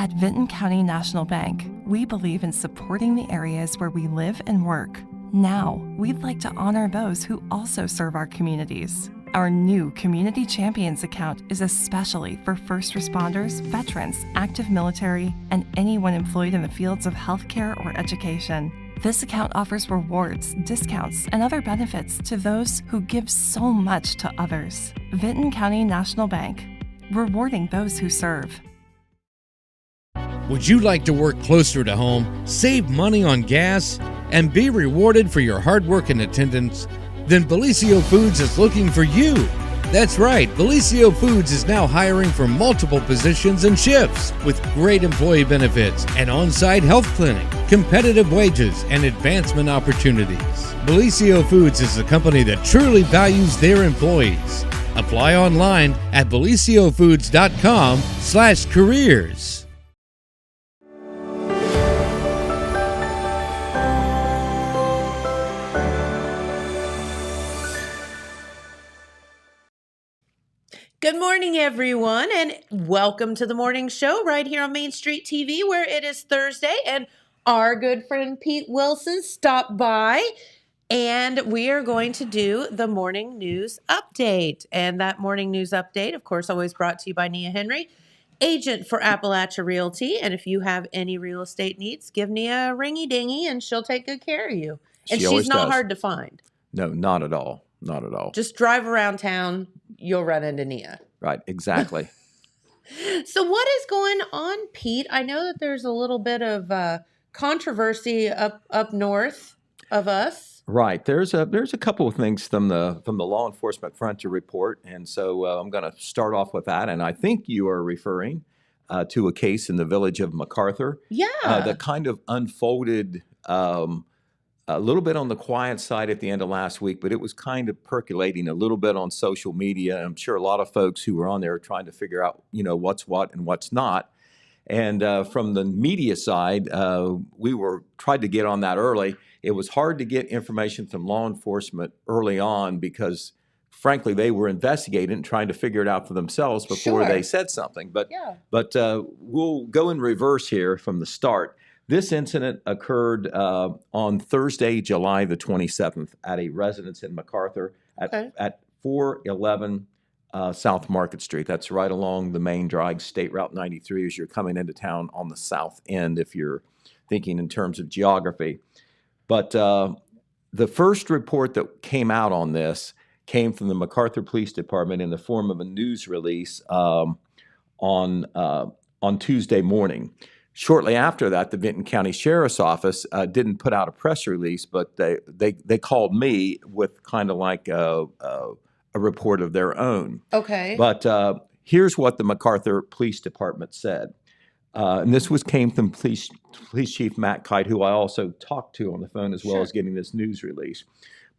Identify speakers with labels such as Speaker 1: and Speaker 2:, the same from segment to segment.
Speaker 1: At Vinton County National Bank, we believe in supporting the areas where we live and work. Now, we'd like to honor those who also serve our communities. Our new Community Champions account is especially for first responders, veterans, active military, and anyone employed in the fields of healthcare or education. This account offers rewards, discounts, and other benefits to those who give so much to others. Vinton County National Bank, rewarding those who serve.
Speaker 2: Would you like to work closer to home, save money on gas, and be rewarded for your hard work and attendance? Then Bellisio Foods is looking for you. That's right, Bellisio Foods is now hiring for multiple positions and shifts with great employee benefits, an on-site health clinic, competitive wages, and advancement opportunities. Bellisio Foods is a company that truly values their employees. Apply online at BellisioFoods.com/careers.
Speaker 3: Good morning, everyone, and welcome to the morning show right here on Main Street TV, where it is Thursday, and our good friend Pete Wilson stopped by, and we are going to do the morning news update. And that morning news update, of course, always brought to you by Nia Henry, agent for Appalachia Realty. And if you have any real estate needs, give Nia a ringy-dingy, and she'll take good care of you. And she's not hard to find.
Speaker 4: No, not at all. Not at all.
Speaker 3: Just drive around town, you'll run into Nia.
Speaker 4: Right, exactly.
Speaker 3: So what is going on, Pete? I know that there's a little bit of controversy up north of us.
Speaker 4: Right. There's a couple of things from the law enforcement front to report, and so I'm going to start off with that. And I think you are referring to a case in the village of MacArthur.
Speaker 3: Yeah.
Speaker 4: That kind of unfolded a little bit on the quiet side at the end of last week, but it was kind of percolating a little bit on social media. I'm sure a lot of folks who were on there are trying to figure out, what's what and what's not. And from the media side, we tried to get on that early. It was hard to get information from law enforcement early on because, frankly, they were investigating and trying to figure it out for themselves before they said something. But we'll go in reverse here from the start. This incident occurred on Thursday, July the 27th, at a residence in MacArthur at 411 South Market Street. That's right along the main drag, State Route 93, as you're coming into town on the south end, if you're thinking in terms of geography. But the first report that came out on this came from the MacArthur Police Department in the form of a news release on Tuesday morning. Shortly after that, the Vinton County Sheriff's Office didn't put out a press release, but they called me with kind of like a report of their own.
Speaker 3: Okay.
Speaker 4: But here's what the MacArthur Police Department said. And this came from Police Chief Matt Kite, who I also talked to on the phone as well as getting this news release.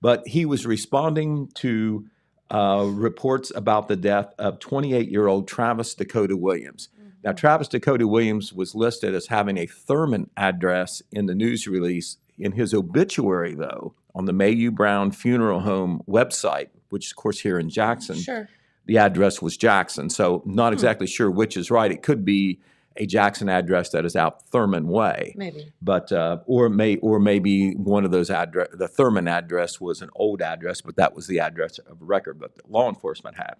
Speaker 4: But he was responding to reports about the death of 28-year-old Travis Dakota Williams. Now, Travis Dakota Williams was listed as having a Thurman address in the news release. In his obituary, though, on the Mayu Brown Funeral Home website, which is, of course, here in Jackson, the address was Jackson. So not exactly sure which is right. It could be a Jackson address that is out Thurman Way.
Speaker 3: Maybe.
Speaker 4: But or maybe one of those the Thurman address was an old address, but that was the address of record that the law enforcement had.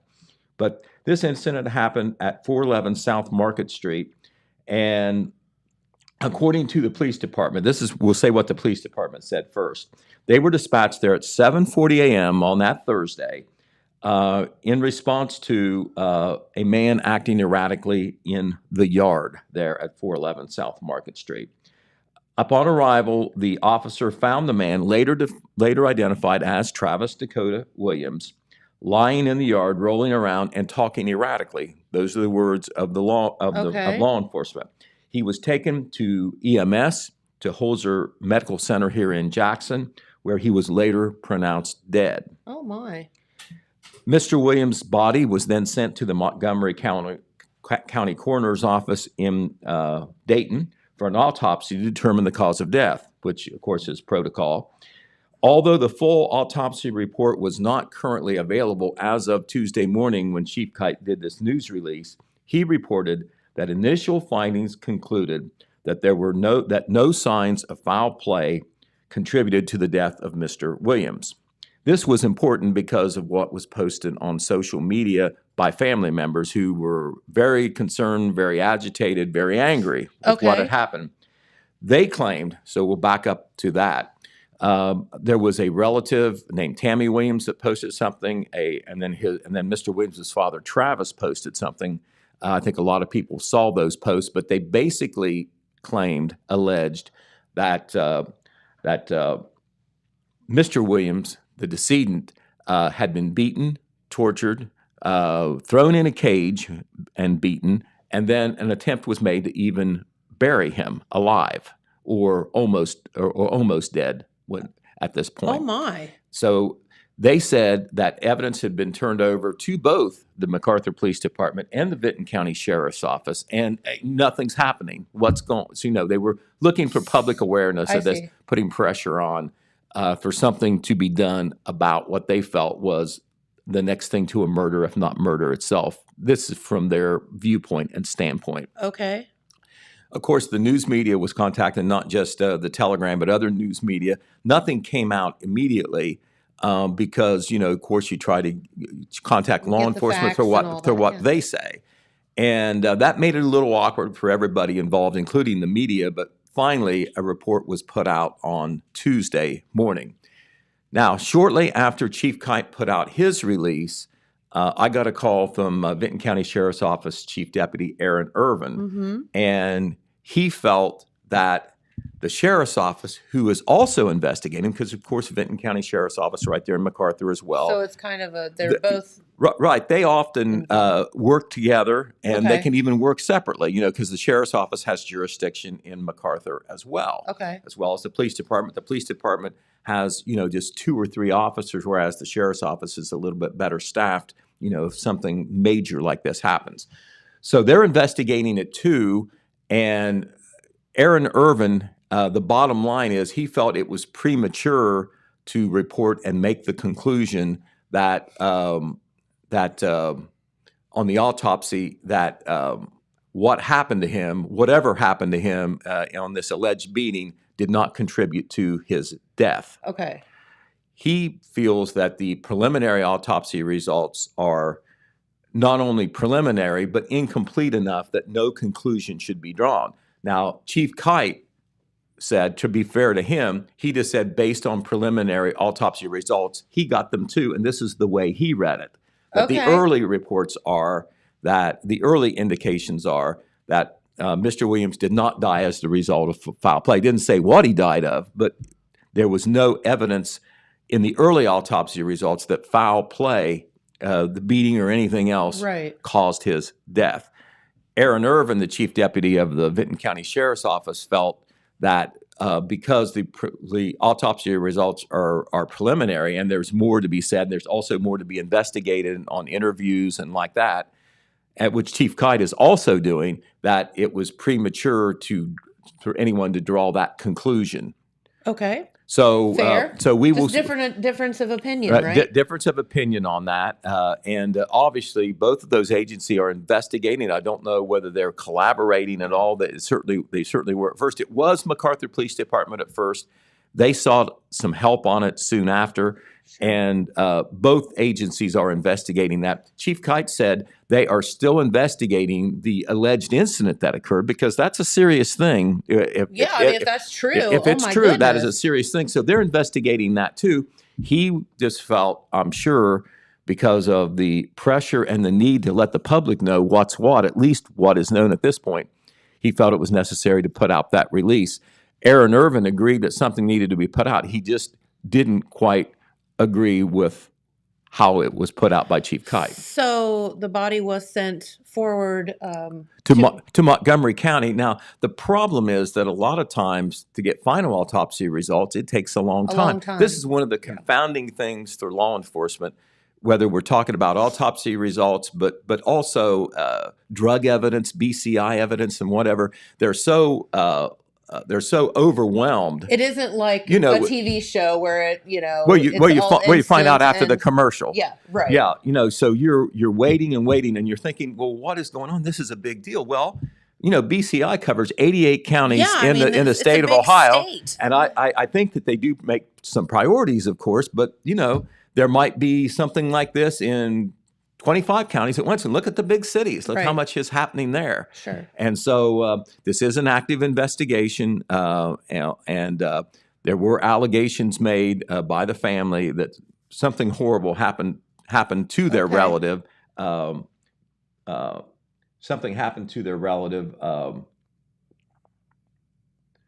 Speaker 4: But this incident happened at 411 South Market Street, and according to the police department, we'll say what the police department said first. They were dispatched there at 7:40 a.m. on that Thursday in response to a man acting erratically in the yard there at 411 South Market Street. Upon arrival, the officer found the man, later identified as Travis Dakota Williams, lying in the yard, rolling around and talking erratically. Those are the words of the law of law enforcement. He was taken to EMS, to Holzer Medical Center here in Jackson, where he was later pronounced dead.
Speaker 3: Oh my!
Speaker 4: Mr. Williams' body was then sent to the Montgomery County Coroner's Office in Dayton for an autopsy to determine the cause of death, which of course is protocol. Although the full autopsy report was not currently available as of Tuesday morning when Chief Kite did this news release, he reported that initial findings concluded that no signs of foul play contributed to the death of Mr. Williams. This was important because of what was posted on social media by family members who were very concerned, very agitated, very angry with what had happened. They claimed, so we'll back up to that. There was a relative named Tammy Williams that posted something, and then Mr. Williams' father, Travis, posted something. I think a lot of people saw those posts, but they basically alleged that Mr. Williams, the decedent, had been beaten, tortured, thrown in a cage and beaten, and then an attempt was made to even bury him alive or almost dead at this point.
Speaker 3: Oh, my.
Speaker 4: So they said that evidence had been turned over to both the MacArthur Police Department and the Vinton County Sheriff's Office, and nothing's happening. So, they were looking for public awareness of this, putting pressure on for something to be done about what they felt was the next thing to a murder, if not murder itself. This is from their viewpoint and standpoint.
Speaker 3: Okay.
Speaker 4: Of course, the news media was contacted, not just the Telegram, but other news media. Nothing came out immediately because, of course, you try to contact law enforcement for what they say. And that made it a little awkward for everybody involved, including the media. But finally, a report was put out on Tuesday morning. Now, shortly after Chief Kite put out his release, I got a call from Vinton County Sheriff's Office Chief Deputy Aaron Irvin, and he felt that the Sheriff's Office, who is also investigating, because of course Vinton County Sheriff's Office right there in MacArthur as well.
Speaker 3: So it's kind of they're both...
Speaker 4: Right. They often work together, and they can even work separately, because the Sheriff's Office has jurisdiction in MacArthur as well. As well as the Police Department. The Police Department has, just 2 or 3 officers, whereas the Sheriff's Office is a little bit better staffed, if something major like this happens. So they're investigating it too, and Aaron Irvin, the bottom line is he felt it was premature to report and make the conclusion that on the autopsy that what happened to him, whatever happened to him on this alleged beating, did not contribute to his death.
Speaker 3: Okay.
Speaker 4: He feels that the preliminary autopsy results are not only preliminary, but incomplete enough that no conclusion should be drawn. Now, Chief Kite said, to be fair to him, he just said based on preliminary autopsy results, he got them too, and this is the way he read it. That the early reports are that the early indications are that Mr. Williams did not die as the result of foul play. He didn't say what he died of, but there was no evidence in the early autopsy results that foul play, the beating or anything else, caused his death. Aaron Irvin, the chief deputy of the Vinton County Sheriff's Office, felt that because the autopsy results are preliminary and there's more to be said, there's also more to be investigated on interviews and like that, at which Chief Kite is also doing, that it was premature for anyone to draw that conclusion.
Speaker 3: Okay.
Speaker 4: So,
Speaker 3: fair.
Speaker 4: So we will
Speaker 3: difference of opinion, right?
Speaker 4: Difference of opinion on that, and obviously both of those agencies are investigating. I don't know whether they're collaborating at all. They certainly were. At first, it was MacArthur Police Department. At first, they sought some help on it soon after, and both agencies are investigating that. Chief Kite said they are still investigating the alleged incident that occurred because that's a serious thing. If
Speaker 3: that's true.
Speaker 4: If it's true,
Speaker 3: goodness.
Speaker 4: that is a serious thing. So they're investigating that too. He just felt, I'm sure, because of the pressure and the need to let the public know what's what, at least what is known at this point, he felt it was necessary to put out that release. Aaron Irvin agreed that something needed to be put out. He just didn't quite agree with how it was put out by Chief Kite.
Speaker 3: So the body was sent forward
Speaker 4: to Montgomery County. Now, the problem is that a lot of times to get final autopsy results, it takes a long time. This is one of the confounding things for law enforcement, whether we're talking about autopsy results, but also drug evidence, BCI evidence, and whatever. They're so they're so overwhelmed.
Speaker 3: It isn't like
Speaker 4: You know,
Speaker 3: a TV show where it,
Speaker 4: where
Speaker 3: it's
Speaker 4: you find out
Speaker 3: instant
Speaker 4: after the
Speaker 3: and-
Speaker 4: commercial.
Speaker 3: Yeah, right.
Speaker 4: Yeah, so you're waiting and waiting, and you're thinking, well, what is going on? This is a big deal. Well, BCI covers 88 counties
Speaker 3: Yeah,
Speaker 4: in the
Speaker 3: it's
Speaker 4: state
Speaker 3: a
Speaker 4: of
Speaker 3: big
Speaker 4: Ohio,
Speaker 3: state.
Speaker 4: and I think that they do make some priorities, of course, but there might be something like this in 25 counties at once. And look at the big cities. Look how
Speaker 3: Right.
Speaker 4: much is happening there.
Speaker 3: Sure.
Speaker 4: And so this is an active investigation, and there were allegations made by the family that something horrible happened to their
Speaker 3: Okay.
Speaker 4: relative. Something happened to their relative,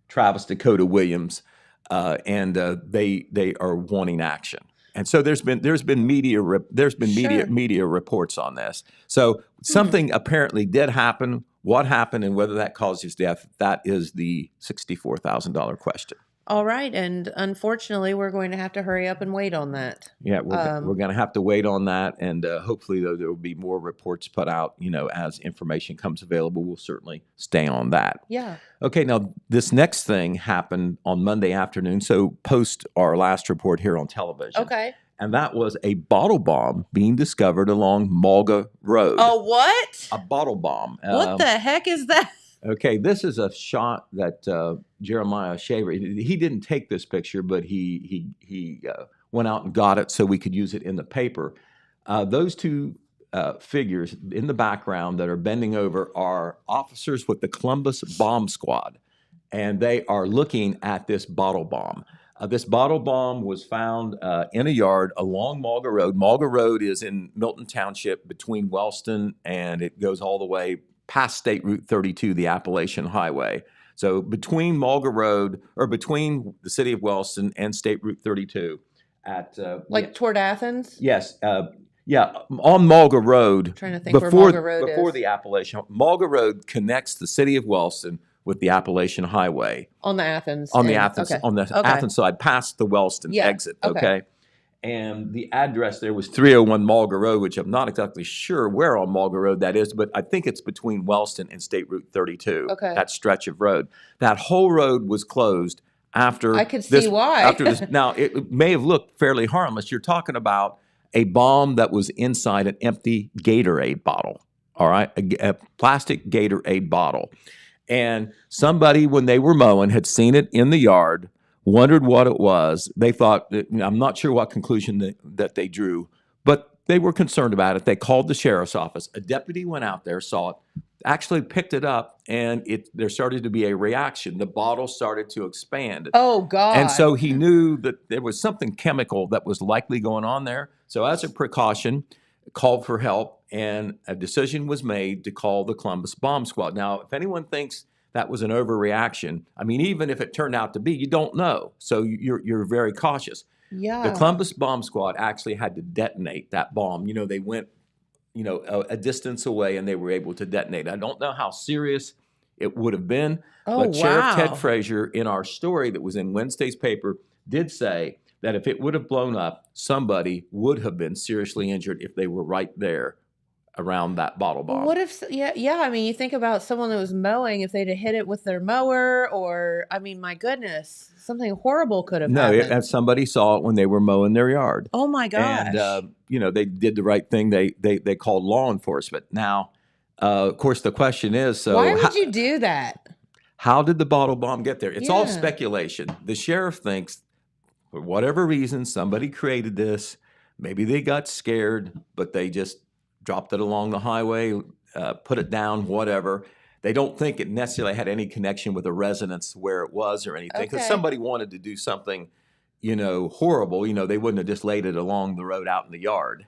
Speaker 4: Travis Dakota Williams, and they are wanting action. And so there's been media
Speaker 3: Sure.
Speaker 4: media reports on this. So something apparently did happen. What happened and whether that caused his death, that is the $64,000 question.
Speaker 3: All right, and unfortunately, we're going to have to hurry up and wait on that.
Speaker 4: Yeah, we're going to have to wait on that, and hopefully there will be more reports put out. As information comes available, we'll certainly stay on that.
Speaker 3: Yeah.
Speaker 4: Okay, now this next thing happened on Monday afternoon, so post our last report here on television.
Speaker 3: Okay.
Speaker 4: And that was a bottle bomb being discovered along Mulga Road.
Speaker 3: Oh, what?
Speaker 4: A bottle bomb.
Speaker 3: What the heck is that?
Speaker 4: Okay, this is a shot that Jeremiah Shaver, he didn't take this picture, but he went out and got it so we could use it in the paper. Those two figures in the background that are bending over are officers with the Columbus Bomb Squad, and they are looking at this bottle bomb. This bottle bomb was found in a yard along Mulga Road. Mulga Road is in Milton Township between Wellston, and it goes all the way past State Route 32, the Appalachian Highway. So between Mulga Road, or between the city of Wellston and State Route 32 at...
Speaker 3: Toward Athens?
Speaker 4: Yes. On Mulga Road.
Speaker 3: I'm trying to think where Mulga Road
Speaker 4: before
Speaker 3: is.
Speaker 4: the Appalachian... Mulga Road connects the city of Wellston with the Appalachian Highway.
Speaker 3: On the Athens.
Speaker 4: On the
Speaker 3: end.
Speaker 4: Athens,
Speaker 3: Okay.
Speaker 4: on the
Speaker 3: Okay.
Speaker 4: Athens side, past the Wellston
Speaker 3: Yeah,
Speaker 4: exit.
Speaker 3: okay.
Speaker 4: Okay. And the address there was 301 Mulga Road, which I'm not exactly sure where on Mulga Road that is, but I think it's between Wellston and State Route 32.
Speaker 3: Okay.
Speaker 4: That stretch of road. That whole road was closed after.
Speaker 3: I could see why.
Speaker 4: After this, now it may have looked fairly harmless. You're talking about a bomb that was inside an empty Gatorade bottle. All right, a plastic Gatorade bottle. And somebody, when they were mowing, had seen it in the yard, wondered what it was. They thought, I'm not sure what conclusion that they drew, but they were concerned about it. They called the sheriff's office. A deputy went out there, saw it, actually picked it up, and there started to be a reaction. The bottle started to expand.
Speaker 3: Oh, God.
Speaker 4: And so he knew that there was something chemical that was likely going on there. So as a precaution, called for help, and a decision was made to call the Columbus Bomb Squad. Now, if anyone thinks that was an overreaction, I mean, even if it turned out to be, you don't know. So you're very cautious.
Speaker 3: Yeah.
Speaker 4: The Columbus Bomb Squad actually had to detonate that bomb. They went, a distance away, and they were able to detonate. I don't know how serious it would have been,
Speaker 3: Oh,
Speaker 4: but Sheriff
Speaker 3: wow.
Speaker 4: Ted Frazier, in our story that was in Wednesday's paper, did say that if it would have blown up, somebody would have been seriously injured if they were right there around that bottle bomb.
Speaker 3: What if, yeah, I mean, you think about someone that was mowing, if they'd have hit it with their mower, or, I mean, my goodness, something horrible could have happened.
Speaker 4: And somebody saw it when they were mowing their yard.
Speaker 3: Oh, my gosh.
Speaker 4: And, they did the right thing. They called law enforcement. Now, of course, the question is, so
Speaker 3: why would you do that?
Speaker 4: how did the bottle bomb get there? It's all
Speaker 3: Yeah.
Speaker 4: speculation. The sheriff thinks, for whatever reason, somebody created this. Maybe they got scared, but they just dropped it along the highway, put it down, whatever. They don't think it necessarily had any connection with the residence where it was or anything. Because
Speaker 3: Okay.
Speaker 4: somebody wanted to do something, horrible. They wouldn't have just laid it along the road out in the yard.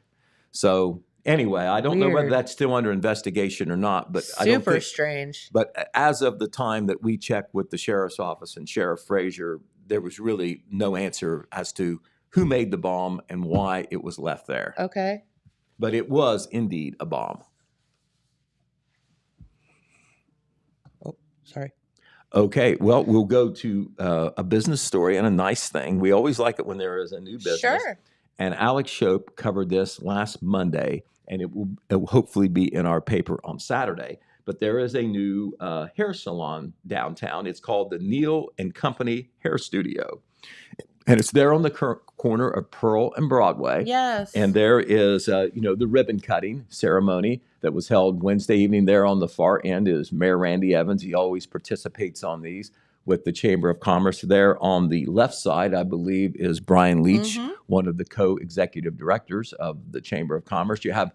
Speaker 4: So anyway, I don't know whether
Speaker 3: Weird.
Speaker 4: that's still under investigation or not. But I don't
Speaker 3: Super
Speaker 4: think.
Speaker 3: strange.
Speaker 4: But as of the time that we checked with the sheriff's office and Sheriff Frazier, there was really no answer as to who made the bomb and why it was left there.
Speaker 3: Okay.
Speaker 4: But it was indeed a bomb.
Speaker 3: Sorry.
Speaker 4: Okay, well, we'll go to a business story and a nice thing. We always like it when there is a new business.
Speaker 3: Sure.
Speaker 4: And Alex Shope covered this last Monday, and it will hopefully be in our paper on Saturday. but there is a new hair salon downtown. It's called the Neal and Company Hair Studio. And it's there on the corner of Pearl and Broadway.
Speaker 3: Yes.
Speaker 4: And there is, the ribbon cutting ceremony that was held Wednesday evening. There on the far end is Mayor Randy Evans. He always participates on these with the Chamber of Commerce. There on the left side, I believe, is Brian Leach, one of the co-executive directors of the Chamber of Commerce. You have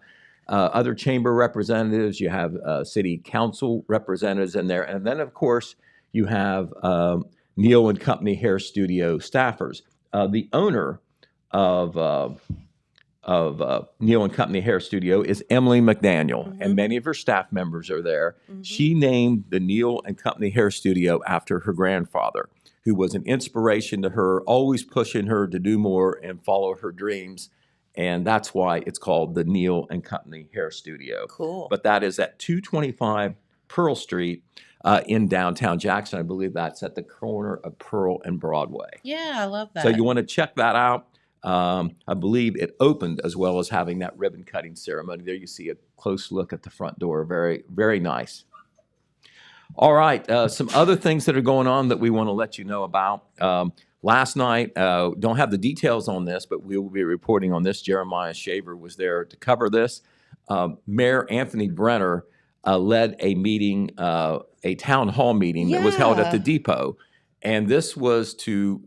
Speaker 4: other chamber representatives. You have city council representatives in there. And then, of course, you have Neal and Company Hair Studio staffers. The owner of Neal and Company Hair Studio is Emily McDaniel, and many of her staff members are there. She named the Neal and Company Hair Studio after her grandfather, who was an inspiration to her, always pushing her to do more and follow her dreams. And that's why it's called the Neal and Company Hair Studio.
Speaker 3: Cool.
Speaker 4: But that is at 225 Pearl Street in downtown Jackson. I believe that's at the corner of Pearl and Broadway.
Speaker 3: Yeah, I love that.
Speaker 4: So you want to check that out. I believe it opened as well as having that ribbon cutting ceremony. There you see a close look at the front door. Very, very nice. All right. Some other things that are going on that we want to let you know about. Last night, don't have the details on this, but we will be reporting on this. Jeremiah Shaver was there to cover this. Mayor Anthony Brenner led a meeting, a town hall meeting that was held at the depot. And this was to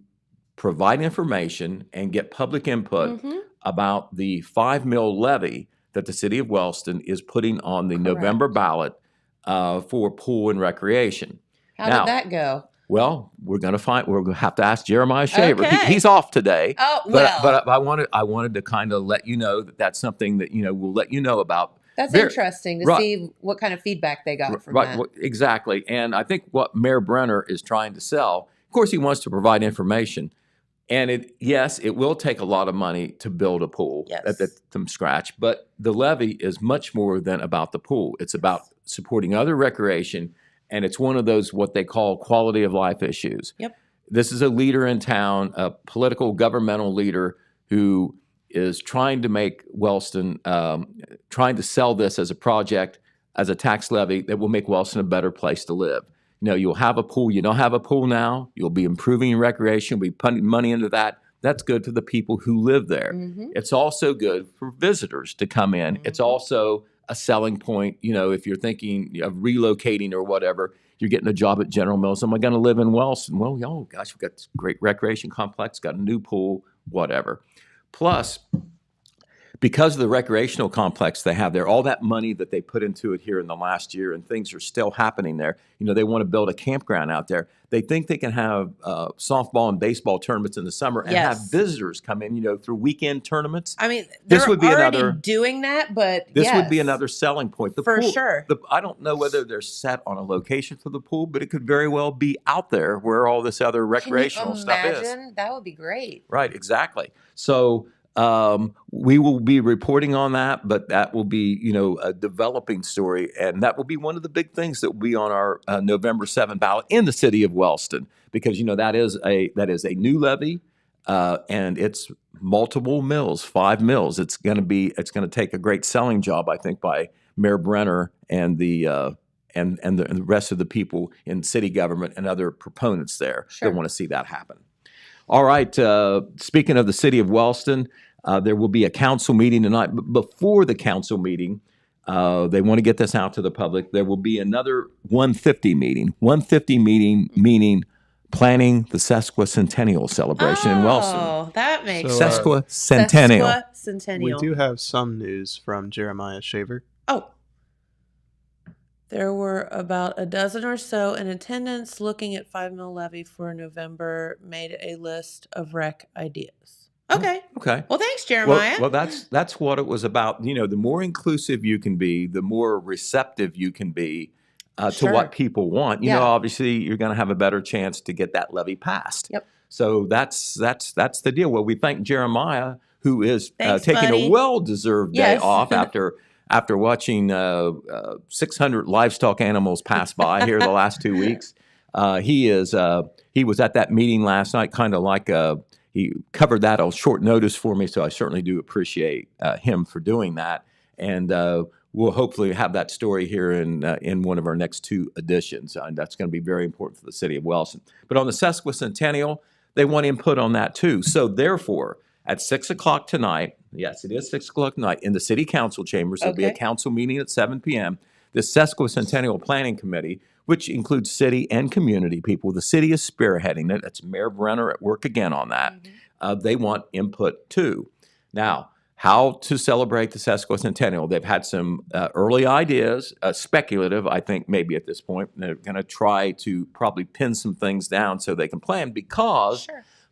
Speaker 4: provide information and get public input about the 5 mil levy that the city of Wellston is putting on the November ballot for pool and recreation.
Speaker 3: How did that go?
Speaker 4: Well, we're going to have to ask Jeremiah Shaver.
Speaker 3: Okay.
Speaker 4: He's off today.
Speaker 3: Oh, well.
Speaker 4: But I wanted to kind of let you know that that's something that, we'll let you know about.
Speaker 3: That's interesting to see what kind of feedback they got from that.
Speaker 4: Exactly. And I think what Mayor Brenner is trying to sell, of course, he wants to provide information. And it will take a lot of money to build a pool from scratch. But the levy is much more than about the pool. It's about supporting other recreation. And it's one of those what they call quality of life issues.
Speaker 3: Yep.
Speaker 4: This is a leader in town, a political governmental leader who is trying to make Wellston, trying to sell this as a project, as a tax levy that will make Wellston a better place to live. You'll have a pool. You don't have a pool now. You'll be improving your recreation. You'll be putting money into that. That's good for the people who live there. It's also good for visitors to come in. It's also a selling point. If you're thinking of relocating or whatever, you're getting a job at General Mills. Am I going to live in Wellston? Well, oh gosh, we've got this great recreation complex, got a new pool, whatever. Plus, because of the recreational complex they have there, all that money that they put into it here in the last year, and things are still happening there. They want to build a campground out there. They think they can have softball and baseball tournaments in the summer and have visitors come in, through weekend tournaments.
Speaker 3: I mean,
Speaker 4: this would be
Speaker 3: already doing that, but
Speaker 4: this would be another selling point.
Speaker 3: For sure.
Speaker 4: I don't know whether they're set on a location for the pool, but it could very well be out there where all this other recreational stuff is.
Speaker 3: Imagine? That would be great.
Speaker 4: Right, exactly. So we will be reporting on that, but that will be, a developing story, and that will be one of the big things that will be on our November 7th ballot in the city of Wellston, because that is a new levy, and it's multiple mills, 5 mills. It's going to take a great selling job, I think, by Mayor Brenner and the rest of the people in city government and other proponents there that want to see that happen. All right. Speaking of the city of Wellston, there will be a council meeting tonight. But before the council meeting, they want to get this out to the public. There will be another 150 meeting. 150 meeting meaning planning the sesquicentennial celebration in Wellston.
Speaker 3: Oh, that makes
Speaker 4: sense. Sesquicentennial.
Speaker 5: We do have some news from Jeremiah Shaver.
Speaker 3: Oh. There were about a dozen or so in attendance looking at 5 mil levy for November, made a list of rec ideas. Okay.
Speaker 4: Okay.
Speaker 3: Well, thanks, Jeremiah.
Speaker 4: Well, that's what it was about. The more inclusive you can be, the more receptive you can be to what people want. Obviously, you're going to have a better chance to get that levy passed. Yep. So that's the deal. Well, we thank Jeremiah, who is taking a well-deserved day off after watching 600 livestock animals pass by here the last 2 weeks. He was at that meeting last night, kind of like he covered that on short notice for me, so I certainly do appreciate him for doing that. And we'll hopefully have that story here in one of our next 2 editions. And that's going to be very important for the city of Wellston. But on the sesquicentennial, they want input on that too. So therefore, at 6 o'clock tonight, yes, it is 6 o'clock tonight, in the city council chambers, there'll be a
Speaker 3: Okay.
Speaker 4: council meeting at 7 p.m. The Sesquicentennial Planning Committee, which includes city and community people, the city is spearheading it. That's Mayor Brenner at work again on that. They want input too. Now, how to celebrate the sesquicentennial? They've had some early ideas, speculative, I think, maybe at this point. They're going to try to probably pin some things down so they can plan, because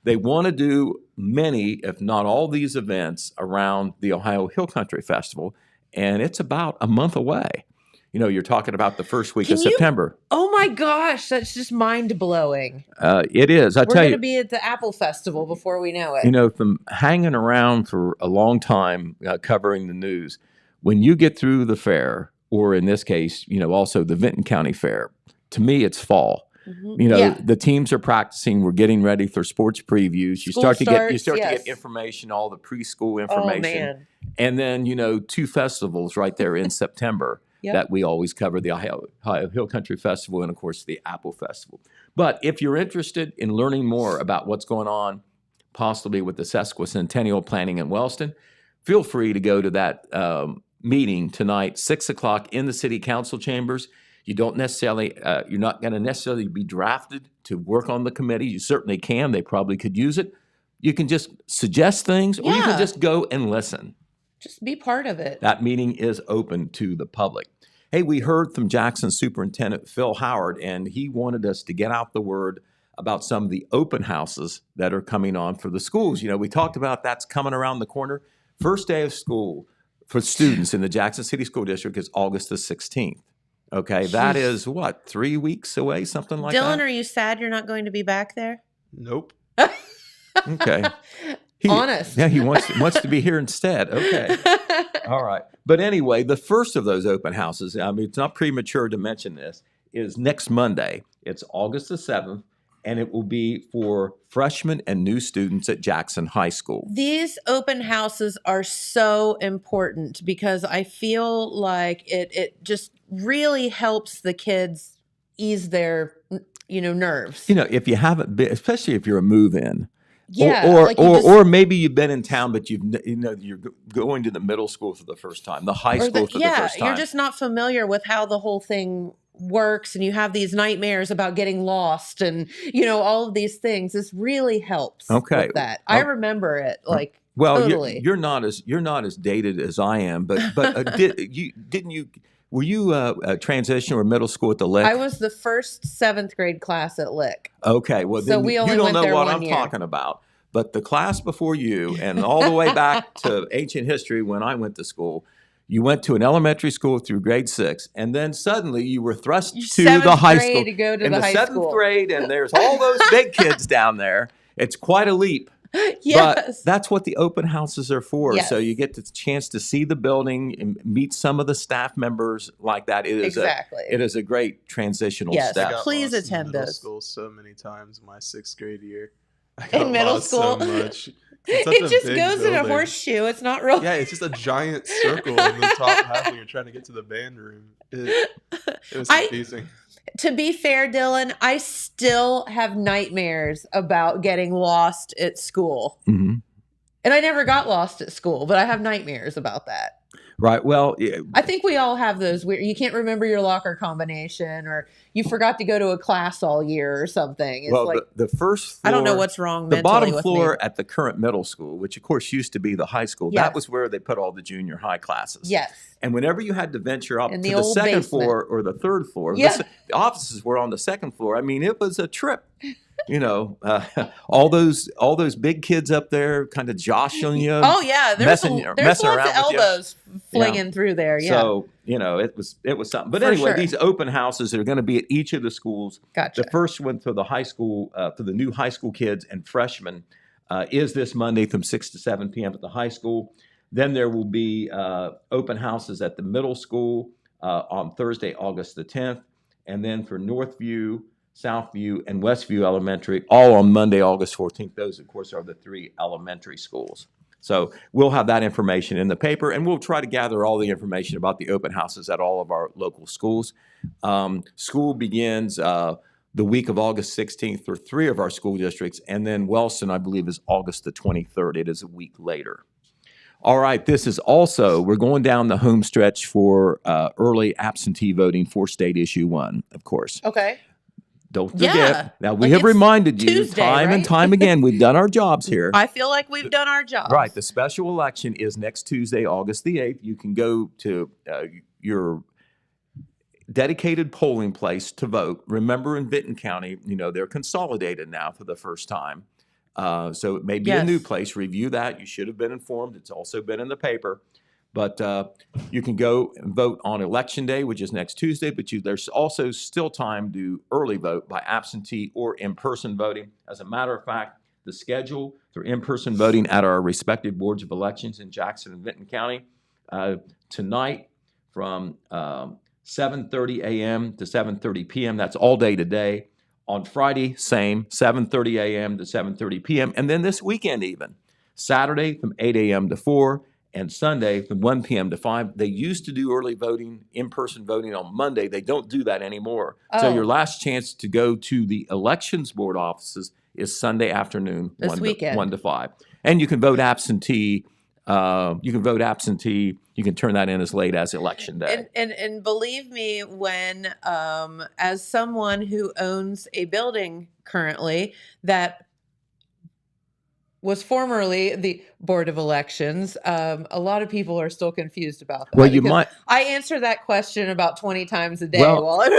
Speaker 4: they want to do many, if not all, these events around the Ohio Hill Country Festival, and it's about a month away. You know, you're talking about the first week of September.
Speaker 3: Oh my gosh, that's just mind blowing.
Speaker 4: It is.
Speaker 3: We're going to be at the Apple Festival before we know it.
Speaker 4: You know, from hanging around for a long time covering the news, when you get through the fair, or in this case, you know, also the Vinton County Fair, to me, it's fall. You know, the teams are practicing. We're getting ready for sports previews. You start to get information, all the preschool information, and then you know 2 festivals right there in September that we always cover: the Ohio Hill Country Festival and, of course, the Apple Festival. But if you're interested in learning more about what's going on, possibly with the Sesquicentennial planning in Wellston, feel free to go to that meeting tonight, 6 o'clock in the city council chambers. You don't necessarily, you're not going to necessarily be drafted to work on the committee. You certainly can. They probably could use it. You can just suggest things, or you can just go and listen.
Speaker 3: Just be part of it.
Speaker 4: That meeting is open to the public. Hey, we heard from Jackson Superintendent Phil Howard, and he wanted us to get out the word about some of the open houses that are coming on for the schools. You know, we talked about that's coming around the corner. First day of school for students in the Jackson City School District is August the 16th. Okay, that is what, 3 weeks away, something like that?
Speaker 3: Dylan, are you sad you're not going to be back there?
Speaker 5: Nope.
Speaker 4: Okay.
Speaker 3: Honest.
Speaker 4: Yeah, he wants to be here instead. Okay. All right. But anyway, the first of those open houses, I mean, it's not premature to mention this, is next Monday. It's August the 7th, and it will be for freshmen and new students at Jackson High School.
Speaker 3: These open houses are so important because I feel like it just really helps the kids ease their, nerves.
Speaker 4: You know, if you haven't been, especially if you're a move-in,
Speaker 3: Yeah,
Speaker 4: or maybe you've been in town, but you're going to the middle school for the first time, the high school for the first time.
Speaker 3: You're just not familiar with how the whole thing works, and you have these nightmares about getting lost, and all of these things. This really helps.
Speaker 4: Okay,
Speaker 3: with that I remember it totally.
Speaker 4: You're not as dated as I am, but were you a transition or middle school at the Lick?
Speaker 3: I was the first 7th grade class at Lick.
Speaker 4: Okay, well then
Speaker 3: we only
Speaker 4: you don't
Speaker 3: went
Speaker 4: know
Speaker 3: there
Speaker 4: what
Speaker 3: 1
Speaker 4: I'm
Speaker 3: year.
Speaker 4: talking about. But the class before you, and all the way back to ancient history when I went to school, you went to an elementary school through grade 6, and then suddenly you were thrust to the high school.
Speaker 3: To go to
Speaker 4: in
Speaker 3: the
Speaker 4: the
Speaker 3: high
Speaker 4: 7th
Speaker 3: school.
Speaker 4: grade, and there's all those big kids down there. It's quite a leap.
Speaker 3: Yes.
Speaker 4: But that's what the open houses are for.
Speaker 3: Yes.
Speaker 4: So you get the chance to see the building and meet some of the staff members like that. It is a great transitional step.
Speaker 5: I got
Speaker 3: Please
Speaker 5: lost in
Speaker 3: attend
Speaker 5: middle
Speaker 3: those.
Speaker 5: school so many times in my 6th grade year. I
Speaker 3: In
Speaker 5: got
Speaker 3: middle
Speaker 5: lost
Speaker 3: school?
Speaker 5: so much. It's such
Speaker 3: It
Speaker 5: a
Speaker 3: just
Speaker 5: big
Speaker 3: goes in a
Speaker 5: building.
Speaker 3: horseshoe. It's not real.
Speaker 5: Yeah, it's just a giant circle in the top half when you're trying to get to the band room. It was confusing.
Speaker 3: To be fair, Dylan, I still have nightmares about getting lost at school.
Speaker 4: Mm-hmm.
Speaker 3: And I never got lost at school, but I have nightmares about that.
Speaker 4: Right. Well,
Speaker 3: I think we all have those weird, you can't remember your locker combination, or you forgot to go to a class all year or something. It's
Speaker 4: the first floor,
Speaker 3: I don't know what's wrong
Speaker 4: the
Speaker 3: mentally
Speaker 4: bottom
Speaker 3: with
Speaker 4: floor
Speaker 3: me.
Speaker 4: at the current middle school, which of course used to be the high school,
Speaker 3: Yes.
Speaker 4: that was where they put all the junior high classes.
Speaker 3: Yes.
Speaker 4: And whenever you had to venture up
Speaker 3: In
Speaker 4: to
Speaker 3: the
Speaker 4: the
Speaker 3: old
Speaker 4: second
Speaker 3: basement.
Speaker 4: floor or the third floor,
Speaker 3: Yeah.
Speaker 4: the offices were on the second floor. I mean, it was a trip. All those big kids up there kind of jostling you.
Speaker 3: Oh yeah, there's
Speaker 4: messing
Speaker 3: lots of
Speaker 4: around with you.
Speaker 3: elbows flinging through there. Yeah.
Speaker 4: So, it was something. But
Speaker 3: For
Speaker 4: anyway,
Speaker 3: sure.
Speaker 4: these open houses are going to be at each of the schools.
Speaker 3: Gotcha.
Speaker 4: The first one for the high school, for the new high school kids and freshmen, is this Monday from 6 to 7 p.m. at the high school. Then there will be open houses at the middle school on Thursday, August the 10th. And then for Northview, Southview, and Westview Elementary, all on Monday, August 14th. Those, of course, are the 3 elementary schools. So we'll have that information in the paper, and we'll try to gather all the information about the open houses at all of our local schools. School begins the week of August 16th for 3 of our school districts, and then Wellston, I believe, is August the 23rd. It is a week later. All right, this is also, we're going down the home stretch for early absentee voting for State Issue 1, of course.
Speaker 3: Okay.
Speaker 4: Don't forget.
Speaker 3: Yeah.
Speaker 4: Now, we
Speaker 3: Like
Speaker 4: have
Speaker 3: it's
Speaker 4: reminded you
Speaker 3: Tuesday,
Speaker 4: time and
Speaker 3: right?
Speaker 4: time again, we've done our jobs here.
Speaker 3: I feel like we've done our job.
Speaker 4: Right. The special election is next Tuesday, August the 8th. You can go to your dedicated polling place to vote. Remember, in Vinton County, they're consolidated now for the first time. So it may be a new place. Review that. You should have been informed. It's also been in the paper. But you can go and vote on Election Day, which is next Tuesday, but there's also still time to early vote by absentee or in-person voting. As a matter of fact, the schedule for in-person voting at our respective boards of elections in Jackson and Vinton County tonight from 7:30 a.m. to 7:30 p.m. That's all day today. On Friday, same, 7:30 a.m. to 7:30 p.m. And then this weekend even, Saturday from 8 a.m. to 4 and Sunday from 1 p.m. to 5. They used to do early voting, in-person voting on Monday. They don't do that anymore. So your last chance to go to the elections board offices is Sunday afternoon,
Speaker 3: This weekend.
Speaker 4: 1 to 5. And you can vote absentee. You can turn that in as late as Election Day.
Speaker 3: And believe me, when as someone who owns a building currently that was formerly the Board of Elections, a lot of people are still confused about that.
Speaker 4: Well, you might.
Speaker 3: I answer that question about 20 times a day.
Speaker 4: Well,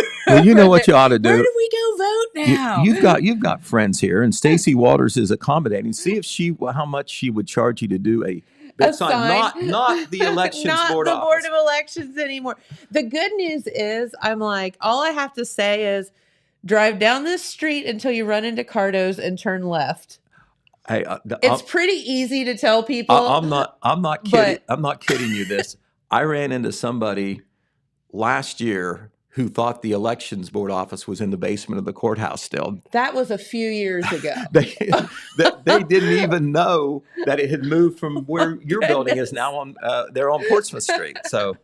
Speaker 4: you know what you ought to do.
Speaker 3: Where do we go vote now?
Speaker 4: You've got friends here, and Stacy Waters is accommodating. See if how much she would charge you to do a sign, not the elections board
Speaker 3: not the
Speaker 4: office.
Speaker 3: Board of Elections anymore. The good news is, I'm like, all I have to say is drive down this street until you run into Cardo's and turn left.
Speaker 4: Hey,
Speaker 3: it's pretty easy to tell people.
Speaker 4: I'm not kidding. I'm not kidding you. This I ran into somebody last year who thought the elections board office was in the basement of the courthouse still.
Speaker 3: That was a few years ago.
Speaker 4: they didn't even know that it had moved from where your building is now on. They're on Portsmouth Street. So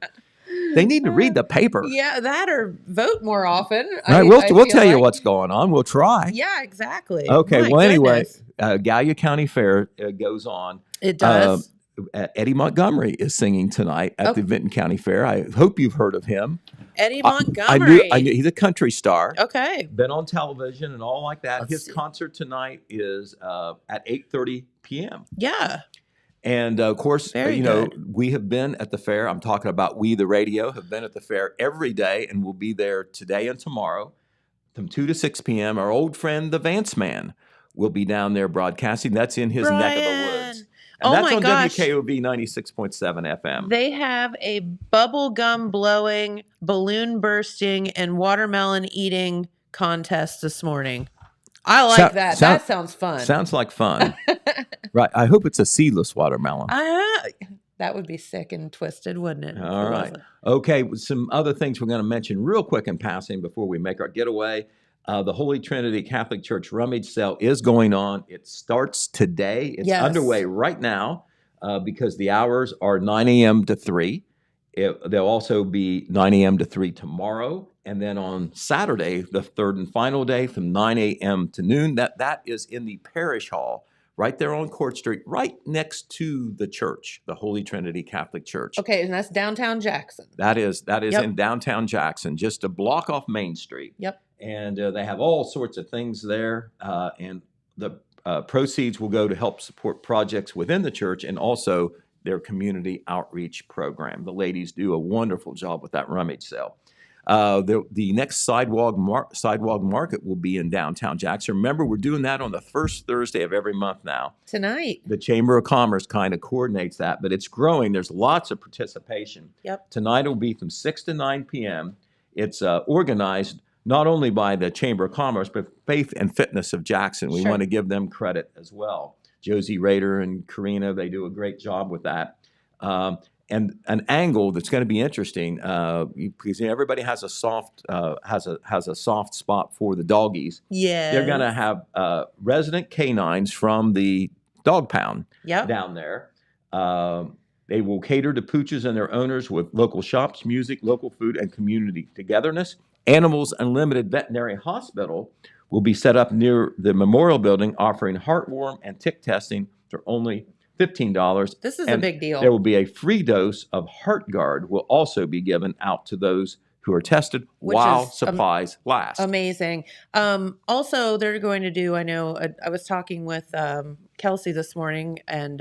Speaker 4: they need to read the paper.
Speaker 3: Yeah, that or vote more often.
Speaker 4: Right, we'll tell you what's going on. We'll try.
Speaker 3: Yeah, exactly.
Speaker 4: Okay. Anyway, Gallia County Fair goes on.
Speaker 3: It does.
Speaker 4: Eddie Montgomery is singing tonight at the Vinton County Fair. I hope you've heard of him.
Speaker 3: Eddie Montgomery.
Speaker 4: I knew he's a country star.
Speaker 3: Okay.
Speaker 4: Been on television and all like that. His concert tonight is at 8:30 p.m.
Speaker 3: Yeah.
Speaker 4: And of course, we have been at the fair. I'm talking about we, the radio, have been at the fair every day, and we'll be there today and tomorrow from 2 to 6 p.m. Our old friend, the Vance Man, will be down there broadcasting. That's in his neck of the woods. And that's on WKOV 96.7 FM.
Speaker 3: They have a bubble gum blowing, balloon bursting, and watermelon eating contest this morning. I like that. That sounds fun.
Speaker 4: Sounds like fun. Right. I hope it's a seedless watermelon.
Speaker 3: That would be sick and twisted, wouldn't it?
Speaker 4: All right. Okay. Some other things we're going to mention real quick in passing before we make our getaway. The Holy Trinity Catholic Church rummage sale is going on. It starts today. It's underway right now because the hours are 9 a.m. to 3. There'll also be 9 a.m. to 3 tomorrow. And then on Saturday, the third and final day, from 9 a.m. to noon. That is in the parish hall right there on Court Street, right next to the church, the Holy Trinity Catholic Church.
Speaker 3: Okay, and that's downtown Jackson.
Speaker 4: That is in downtown Jackson, just a block off Main Street.
Speaker 3: Yep.
Speaker 4: And they have all sorts of things there. And the proceeds will go to help support projects within the church and also their community outreach program. The ladies do a wonderful job with that rummage sale. The next sidewalk market will be in downtown Jackson. Remember, we're doing that on the first Thursday of every month now.
Speaker 3: Tonight.
Speaker 4: The Chamber of Commerce kind of coordinates that, but it's growing. There's lots of participation.
Speaker 3: Yep.
Speaker 4: Tonight will be from 6 to 9 p.m. It's organized not only by the Chamber of Commerce, but Faith and Fitness of Jackson. We want to give them credit as well. Josie Rader and Karina, they do a great job with that. And an angle that's going to be interesting because everybody has a soft spot for the doggies.
Speaker 3: Yeah,
Speaker 4: they're going to have resident canines from the dog pound down there. They will cater to pooches and their owners with local shops, music, local food, and community togetherness. Animals Unlimited Veterinary Hospital will be set up near the Memorial Building, offering heartworm and tick testing for only $15.
Speaker 3: This is a big deal.
Speaker 4: There will be a free dose of HeartGuard will also be given out to those who are tested while supplies last.
Speaker 3: Amazing. Also, they're going to do, I was talking with Kelsey this morning, and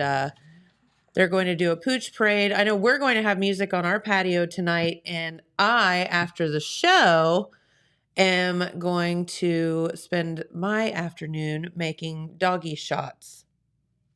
Speaker 3: they're going to do a pooch parade. I know we're going to have music on our patio tonight, and after the show, am going to spend my afternoon making doggy shots.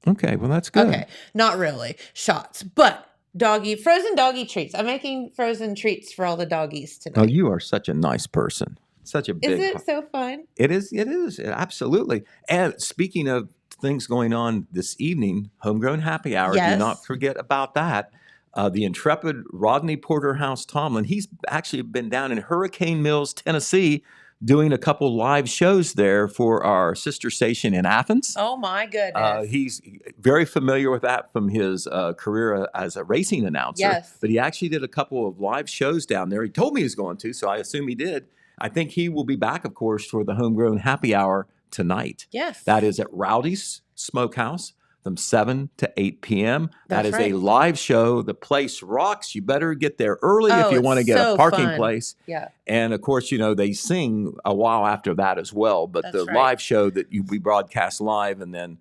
Speaker 4: Okay, well, that's good.
Speaker 3: Okay, not really shots, but frozen doggy treats. I'm making frozen treats for all the doggies tonight.
Speaker 4: Oh, you are such a nice person. Such a big.
Speaker 3: Is it so fun?
Speaker 4: It is. It is. Absolutely. And speaking of things going on this evening, Homegrown Happy Hour.
Speaker 3: Yes.
Speaker 4: Do not forget about that. The intrepid Rodney Porterhouse Tomlin, he's actually been down in Hurricane Mills, Tennessee, doing a couple live shows there for our sister station in Athens.
Speaker 3: Oh, my goodness.
Speaker 4: He's very familiar with that from his career as a racing announcer.
Speaker 3: Yes.
Speaker 4: But he actually did a couple of live shows down there. He told me he was going to, so I assume he did. I think he will be back, of course, for the Homegrown Happy Hour tonight.
Speaker 3: Yes.
Speaker 4: That is at Rowdy's Smokehouse from 7 to 8 p.m. That is
Speaker 3: right.
Speaker 4: a live show. The place rocks. You better get there early if you want to
Speaker 3: it's
Speaker 4: get
Speaker 3: so
Speaker 4: a parking
Speaker 3: fun.
Speaker 4: place.
Speaker 3: Yeah.
Speaker 4: And, of course, they sing a while after that as well. But
Speaker 3: That's
Speaker 4: the
Speaker 3: right.
Speaker 4: live show that we broadcast live and then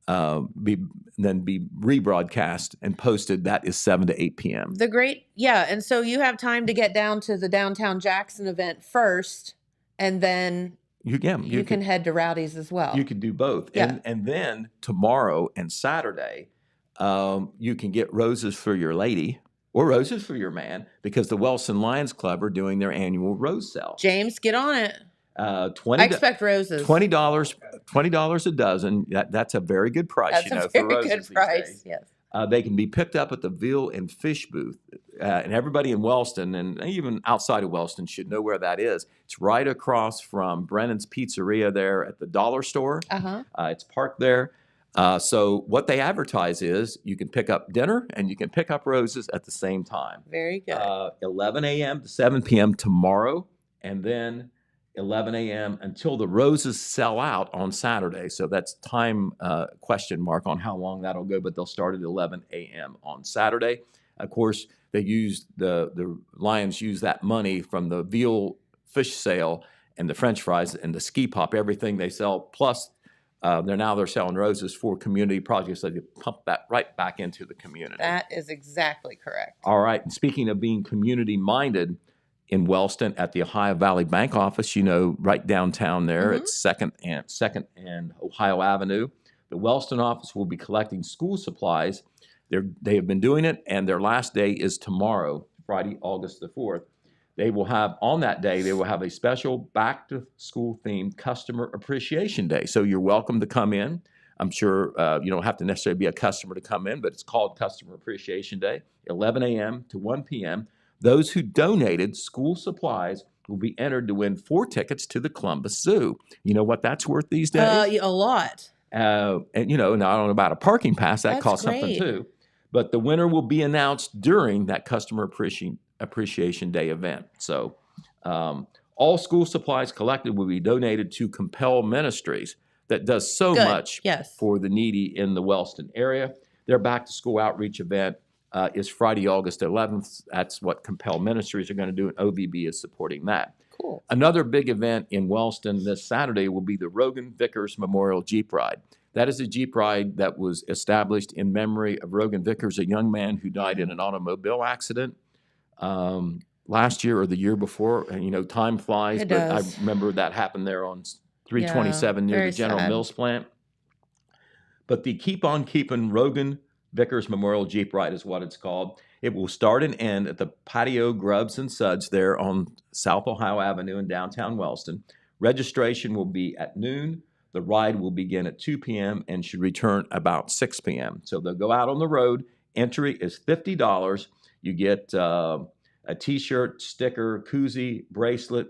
Speaker 4: be rebroadcast and posted, that is 7 to 8 p.m.
Speaker 3: And so you have time to get down to the downtown Jackson event first, and then you can head to Rowdy's as well.
Speaker 4: You could do both.
Speaker 3: Yeah.
Speaker 4: And then tomorrow and Saturday, you can get roses for your lady or roses for your man, because the Wellston Lions Club are doing their annual rose sale.
Speaker 3: James, get on it. I expect roses.
Speaker 4: $20 a dozen. That's a very good price.
Speaker 3: That's a
Speaker 4: for
Speaker 3: very
Speaker 4: roses
Speaker 3: good
Speaker 4: these
Speaker 3: price.
Speaker 4: days.
Speaker 3: Yes.
Speaker 4: They can be picked up at the Veal and Fish booth. And everybody in Wellston and even outside of Wellston should know where that is. It's right across from Brennan's Pizzeria there at the dollar store.
Speaker 3: Uh-huh.
Speaker 4: It's parked there. So what they advertise is you can pick up dinner and you can pick up roses at the same time.
Speaker 3: Very good.
Speaker 4: 11 a.m. to 7 p.m. tomorrow, and then 11 a.m. until the roses sell out on Saturday. So that's time question mark on how long that'll go, but they'll start at 11 a.m. on Saturday. Of course, they use the Lions use that money from the veal fish sale and the French fries and the ski pop, everything they sell, plus they're selling roses for community projects. So they pump that right back into the community.
Speaker 3: That is exactly correct.
Speaker 4: All right. And speaking of being community minded, in Wellston at the Ohio Valley Bank office, right downtown there.
Speaker 3: Mm-hmm.
Speaker 4: It's 2nd and Ohio Avenue. The Wellston office will be collecting school supplies. They have been doing it, and their last day is tomorrow, Friday, August the 4th. On that day, they will have a special back-to-school themed customer appreciation day. So you're welcome to come in. I'm sure you don't have to necessarily be a customer to come in, but it's called Customer Appreciation Day, 11 a.m. to 1 p.m. Those who donated school supplies will be entered to win 4 tickets to the Columbus Zoo. You know what that's worth these days?
Speaker 3: A lot.
Speaker 4: And now I don't know about a parking pass. That costs something too. But the winner will be announced during that Customer Appreciation Day event. So all school supplies collected will be donated to Compel Ministries that does so much for the needy in the Wellston area. Their back-to-school outreach event is Friday, August 11th. That's what Compel Ministries are going to do, and OVB is supporting that.
Speaker 3: Cool.
Speaker 4: Another big event in Wellston this Saturday will be the Rogan Vickers Memorial Jeep Ride. That is a Jeep ride that was established in memory of Rogan Vickers, a young man who died in an automobile accident last year or the year before. And, time flies,
Speaker 3: It
Speaker 4: but
Speaker 3: does.
Speaker 4: I remember that happened there on 327 near
Speaker 3: very
Speaker 4: the General
Speaker 3: sad.
Speaker 4: Mills plant. But the Keep on Keepin' Rogan Vickers Memorial Jeep Ride is what it's called. It will start and end at the Patio Grubs and Suds there on South Ohio Avenue in downtown Wellston. Registration will be at noon. The ride will begin at 2 p.m. and should return about 6 p.m. So they'll go out on the road. Entry is $50. You get a T-shirt, sticker, koozie, bracelet.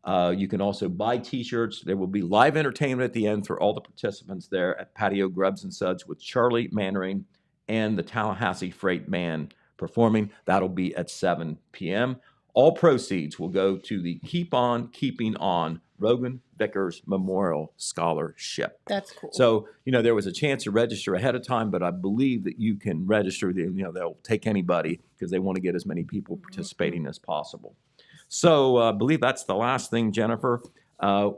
Speaker 4: You can also buy T-shirts. There will be live entertainment at the end for all the participants there at Patio Grubs and Suds with Charlie Mannering and the Tallahassee Freight Band performing. That'll be at 7 p.m. All proceeds will go to the Keep On Keeping On Rogan Vickers Memorial Scholarship.
Speaker 3: That's cool.
Speaker 4: So, there was a chance to register ahead of time, but I believe that you can register. They'll take anybody because they want to get as many people participating as possible. So I believe that's the last thing, Jennifer.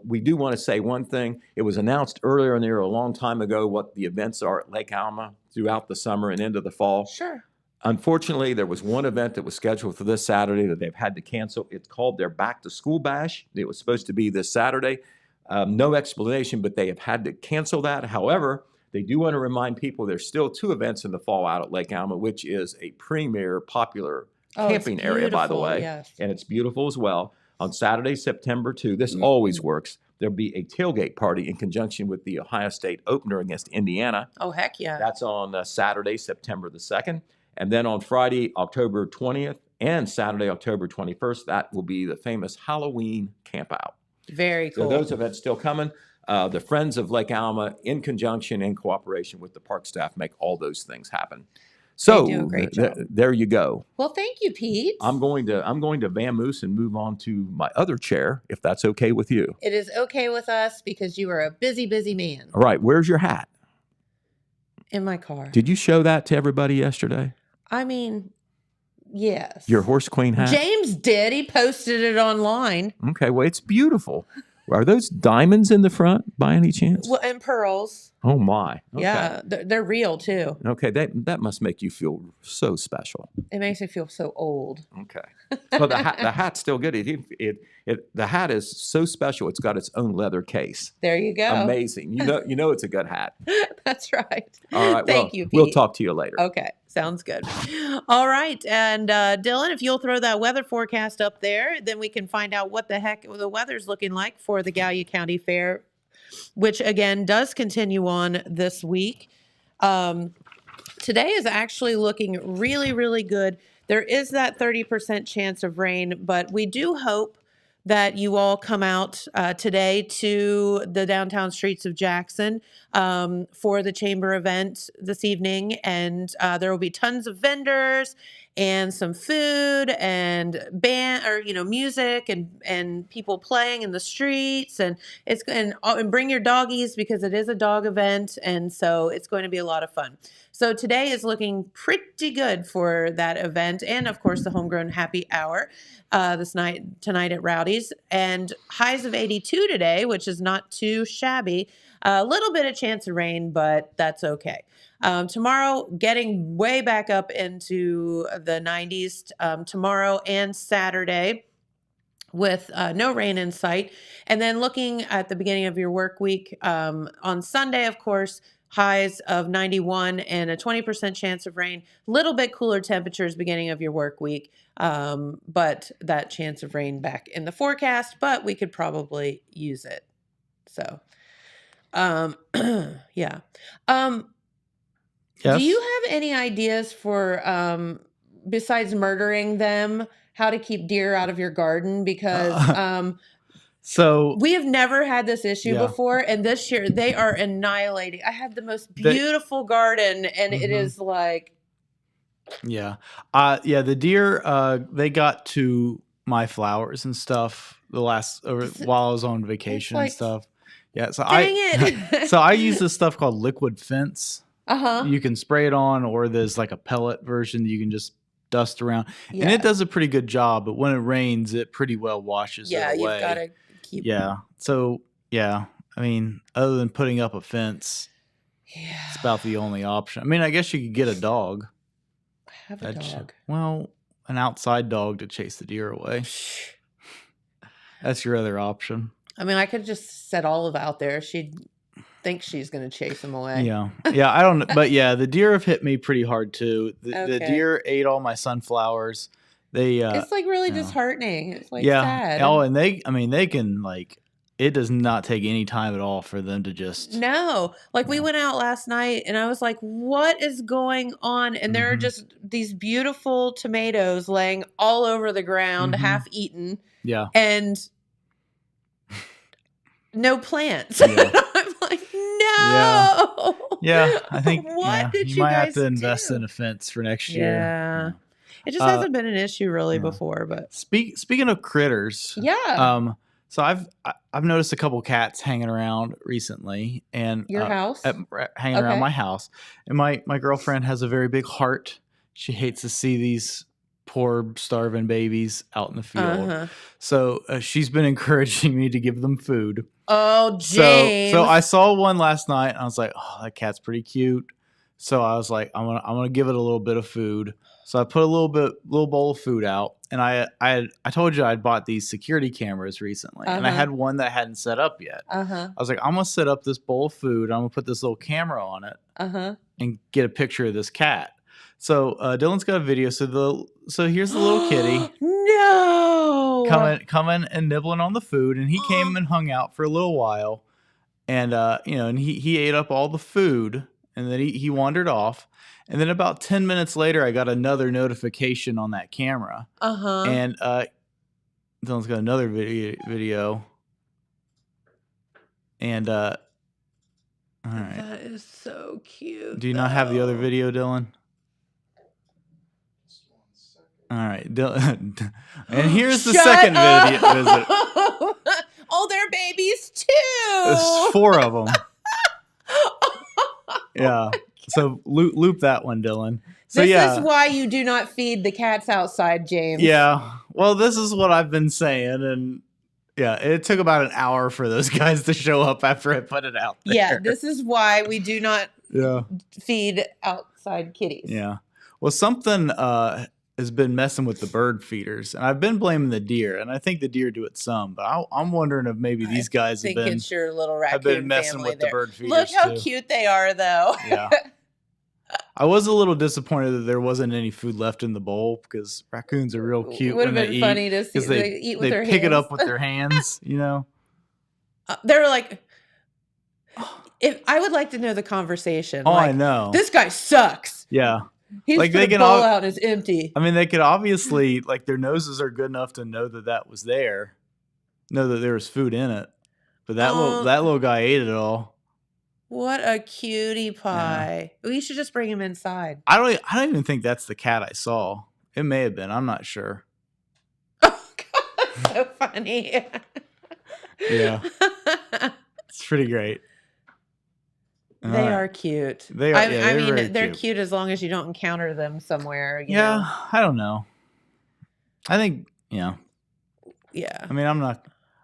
Speaker 4: We do want to say one thing. It was announced earlier in the year, a long time ago, what the events are at Lake Alma throughout the summer and into the fall.
Speaker 3: Sure.
Speaker 4: Unfortunately, there was one event that was scheduled for this Saturday that they've had to cancel. It's called their Back to School Bash. It was supposed to be this Saturday. No explanation, but they have had to cancel that. However, they do want to remind people there's still 2 events in the fall out at Lake Alma, which is a premier popular camping area, by the way.
Speaker 3: Yes.
Speaker 4: And it's beautiful as well. On Saturday, September 2, this always works. There'll be a tailgate party in conjunction with the Ohio State opener against Indiana.
Speaker 3: Oh, heck yeah.
Speaker 4: That's on Saturday, September the 2nd. And then on Friday, October 20th and Saturday, October 21st, that will be the famous Halloween campout.
Speaker 3: Very cool.
Speaker 4: So those events still coming. The Friends of Lake Alma, in conjunction and cooperation with the park staff, make all those things happen. So
Speaker 3: They do a great job.
Speaker 4: There you go.
Speaker 3: Well, thank you, Pete.
Speaker 4: I'm going to vamoose and move on to my other chair, if that's okay with you.
Speaker 3: It is okay with us because you are a busy, busy man.
Speaker 4: All right, where's your hat?
Speaker 3: In my car.
Speaker 4: Did you show that to everybody yesterday?
Speaker 3: I mean, yes.
Speaker 4: Your horse queen hat?
Speaker 3: James did. He posted it online.
Speaker 4: Okay, well, it's beautiful. Are those diamonds in the front by any chance?
Speaker 3: Well, and pearls.
Speaker 4: Oh, my. Okay.
Speaker 3: Yeah, they're real too.
Speaker 4: Okay, that must make you feel so special.
Speaker 3: It makes me feel so old.
Speaker 4: Okay. Well, the hat's still good. The hat is so special. It's got its own leather case.
Speaker 3: There you go.
Speaker 4: Amazing. You know it's a good hat.
Speaker 3: That's right.
Speaker 4: All right.
Speaker 3: Thank you, Pete.
Speaker 4: We'll talk to you later.
Speaker 3: Okay. Sounds good. All right. And Dylan, if you'll throw that weather forecast up there, then we can find out what the heck the weather's looking like for the Gallia County Fair, which again does continue on this week. Today is actually looking really, really good. There is that 30% chance of rain, but we do hope that you all come out today to the downtown streets of Jackson for the chamber event this evening. And there will be tons of vendors and some food and music and people playing in the streets, and and bring your doggies because it is a dog event, and so it's going to be a lot of fun. So today is looking pretty good for that event, and of course the homegrown happy hour tonight at Rowdy's, and highs of 82 today, which is not too shabby. A little bit of chance of rain, but that's okay. Tomorrow, getting way back up into the 90s tomorrow and Saturday with no rain in sight. And then looking at the beginning of your work week, on Sunday, of course, highs of 91 and a 20% chance of rain. Little bit cooler temperatures beginning of your work week, but that chance of rain back in the forecast, but we could probably use it. So, yeah.
Speaker 6: Yes.
Speaker 3: Do you have any ideas for, besides murdering them, how to keep deer out of your garden? Because
Speaker 6: So
Speaker 3: we have never had this issue
Speaker 6: Yeah.
Speaker 3: before, and this year they are annihilating. I have the most beautiful garden, and it is like,
Speaker 6: yeah, the deer they got to my flowers and stuff while I was on vacation
Speaker 3: like,
Speaker 6: and stuff. Yeah, so
Speaker 3: dang it.
Speaker 6: so I use this stuff called liquid fence.
Speaker 3: Uh-huh.
Speaker 6: You can spray it on, or there's like a pellet version that you can just dust around, and
Speaker 3: Yeah.
Speaker 6: it does a pretty good job. But when it rains, it pretty well washes
Speaker 3: Yeah,
Speaker 6: it away.
Speaker 3: you've got to keep.
Speaker 6: Yeah. So yeah, I mean, other than putting up a fence,
Speaker 3: Yeah.
Speaker 6: it's about the only option. I mean, I guess you could get a dog.
Speaker 3: I have a dog.
Speaker 6: Well, an outside dog to chase the deer away. That's your other option.
Speaker 3: I mean, I could just set Olive out there. She'd think she's going to chase him away.
Speaker 6: Yeah. Yeah, I don't know. But yeah, the deer have hit me pretty hard too. The
Speaker 3: Okay.
Speaker 6: deer ate all my sunflowers. They
Speaker 3: It's like really
Speaker 6: yeah.
Speaker 3: disheartening. It's like
Speaker 6: yeah.
Speaker 3: sad.
Speaker 6: Oh, and they can it does not take any time at all for them to just
Speaker 3: No, like we
Speaker 6: Yeah.
Speaker 3: went out last night and I was like, what is going on? And there are
Speaker 6: Mhm.
Speaker 3: just these beautiful tomatoes laying all over the ground,
Speaker 6: Mhm.
Speaker 3: half eaten,
Speaker 6: yeah.
Speaker 3: and no plants.
Speaker 6: Yeah.
Speaker 3: I'm like, No.
Speaker 6: Yeah, I think
Speaker 3: What did
Speaker 6: you
Speaker 3: you
Speaker 6: might have
Speaker 3: guys
Speaker 6: to invest
Speaker 3: do?
Speaker 6: in a fence for next year.
Speaker 3: Yeah. It just
Speaker 6: Uh,
Speaker 3: hasn't been an issue really
Speaker 6: yeah.
Speaker 3: before, but
Speaker 6: Speaking of critters,
Speaker 3: yeah.
Speaker 6: so I've noticed a couple cats hanging around recently, and
Speaker 3: Your house?
Speaker 6: hanging around
Speaker 3: Okay.
Speaker 6: my house, and my girlfriend has a very big heart. She hates to see these poor starving babies out in the field,
Speaker 3: Uh-huh.
Speaker 6: so she's been encouraging me to give them food.
Speaker 3: Oh, James.
Speaker 6: So I saw one last night, and I was like, oh, that cat's pretty cute. So I was like, I'm gonna give it a little bit of food. So I put a little bowl of food out, and I told you I'd bought these security cameras recently, and I
Speaker 3: Uh-huh.
Speaker 6: had one that I hadn't set up yet.
Speaker 3: Uh-huh.
Speaker 6: I was like, I'm gonna set up this bowl of food. I'm gonna put this little camera on it
Speaker 3: Uh-huh.
Speaker 6: and get a picture of this cat. So Dylan's got a video. So here's the little kitty
Speaker 3: No.
Speaker 6: coming and nibbling on the food, and he came and hung out for a little while, and and he ate up all the food, and then he wandered off, and then about 10 minutes later I got another notification on that camera,
Speaker 3: Uh-huh.
Speaker 6: and Dylan's got another video, and all right,
Speaker 3: That is so cute.
Speaker 6: do you not have the other video, Dylan? All right, Dylan, and here's the
Speaker 3: Shut
Speaker 6: second
Speaker 3: up.
Speaker 6: visit.
Speaker 3: Oh, they're babies
Speaker 6: There's
Speaker 3: too.
Speaker 6: 4 of them. Yeah. So loop that one, Dylan. So
Speaker 3: This is why you do not feed the cats outside, James.
Speaker 6: yeah. Well, this is what I've been saying, and yeah, it took about an hour for those guys to show up after I put it out there.
Speaker 3: Yeah, this is why we do not
Speaker 6: Yeah.
Speaker 3: feed outside kitties.
Speaker 6: Yeah. Well, something has been messing with the bird feeders, and I've been blaming the deer, and I think the deer do it some, but I'm wondering if maybe these guys
Speaker 3: I think it's your little raccoon
Speaker 6: have been messing
Speaker 3: family
Speaker 6: with
Speaker 3: there.
Speaker 6: the bird feeders
Speaker 3: Look how
Speaker 6: too.
Speaker 3: cute they are, though.
Speaker 6: Yeah. I was a little disappointed that there wasn't any food left in the bowl because raccoons are real cute
Speaker 3: Would
Speaker 6: when
Speaker 3: have
Speaker 6: they
Speaker 3: been
Speaker 6: eat.
Speaker 3: funny to see
Speaker 6: 'Cause
Speaker 3: they eat with
Speaker 6: they
Speaker 3: their
Speaker 6: pick
Speaker 3: hands.
Speaker 6: it up with their hands, you know.
Speaker 3: They were like, if I would like to know the conversation.
Speaker 6: Oh,
Speaker 3: like,
Speaker 6: I know.
Speaker 3: This guy sucks.
Speaker 6: Yeah.
Speaker 3: He's
Speaker 6: Like,
Speaker 3: put
Speaker 6: they
Speaker 3: a
Speaker 6: can
Speaker 3: bowl
Speaker 6: all-
Speaker 3: out and it's empty.
Speaker 6: I mean, they could obviously, like, their noses are good enough to know that was there, know that there was food in it. But that little guy ate it all.
Speaker 3: What a cutie pie. We should just bring him inside.
Speaker 6: I don't even think that's the cat I saw. It may have been. I'm not sure.
Speaker 3: Oh, God, that's so funny.
Speaker 6: Yeah. It's pretty great. All
Speaker 3: They
Speaker 6: right.
Speaker 3: are cute.
Speaker 6: They are. Yeah,
Speaker 3: I
Speaker 6: they're very
Speaker 3: mean, they're
Speaker 6: cute.
Speaker 3: cute as long as you don't encounter them somewhere. You
Speaker 6: Yeah,
Speaker 3: know?
Speaker 6: I don't know. I think, yeah.
Speaker 3: Yeah.
Speaker 6: I mean, I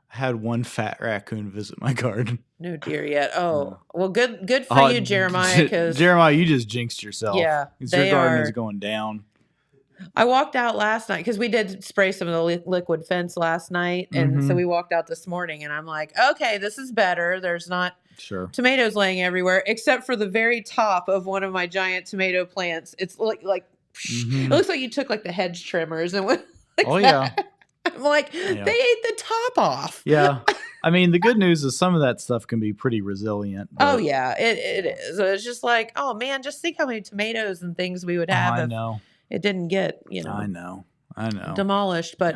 Speaker 6: had one fat raccoon visit my garden.
Speaker 3: No deer yet. Oh, well, good for
Speaker 6: Oh,
Speaker 3: you, Jeremiah. Because
Speaker 6: Jeremiah, you just jinxed yourself.
Speaker 3: Yeah,
Speaker 6: 'Cause
Speaker 3: they
Speaker 6: your garden
Speaker 3: are-
Speaker 6: is going down.
Speaker 3: I walked out last night because we did spray some of the liquid fence last night, and so
Speaker 6: Mhm.
Speaker 3: we walked out this morning, and I'm like, okay, this is better. There's not
Speaker 6: Sure.
Speaker 3: tomatoes laying everywhere, except for the very top of one of my giant tomato plants. It's like
Speaker 6: Mhm.
Speaker 3: it looks like you took like the hedge trimmers and went like
Speaker 6: Oh,
Speaker 3: that.
Speaker 6: yeah.
Speaker 3: I'm like,
Speaker 6: Yeah.
Speaker 3: they ate the top off.
Speaker 6: Yeah. I mean, the good news is some of that stuff can be pretty resilient.
Speaker 3: Oh
Speaker 6: but-
Speaker 3: yeah, it is. It's just like, oh man, just think how many tomatoes and things we would have
Speaker 6: I
Speaker 3: if
Speaker 6: know.
Speaker 3: it didn't get,
Speaker 6: I know.
Speaker 3: demolished. But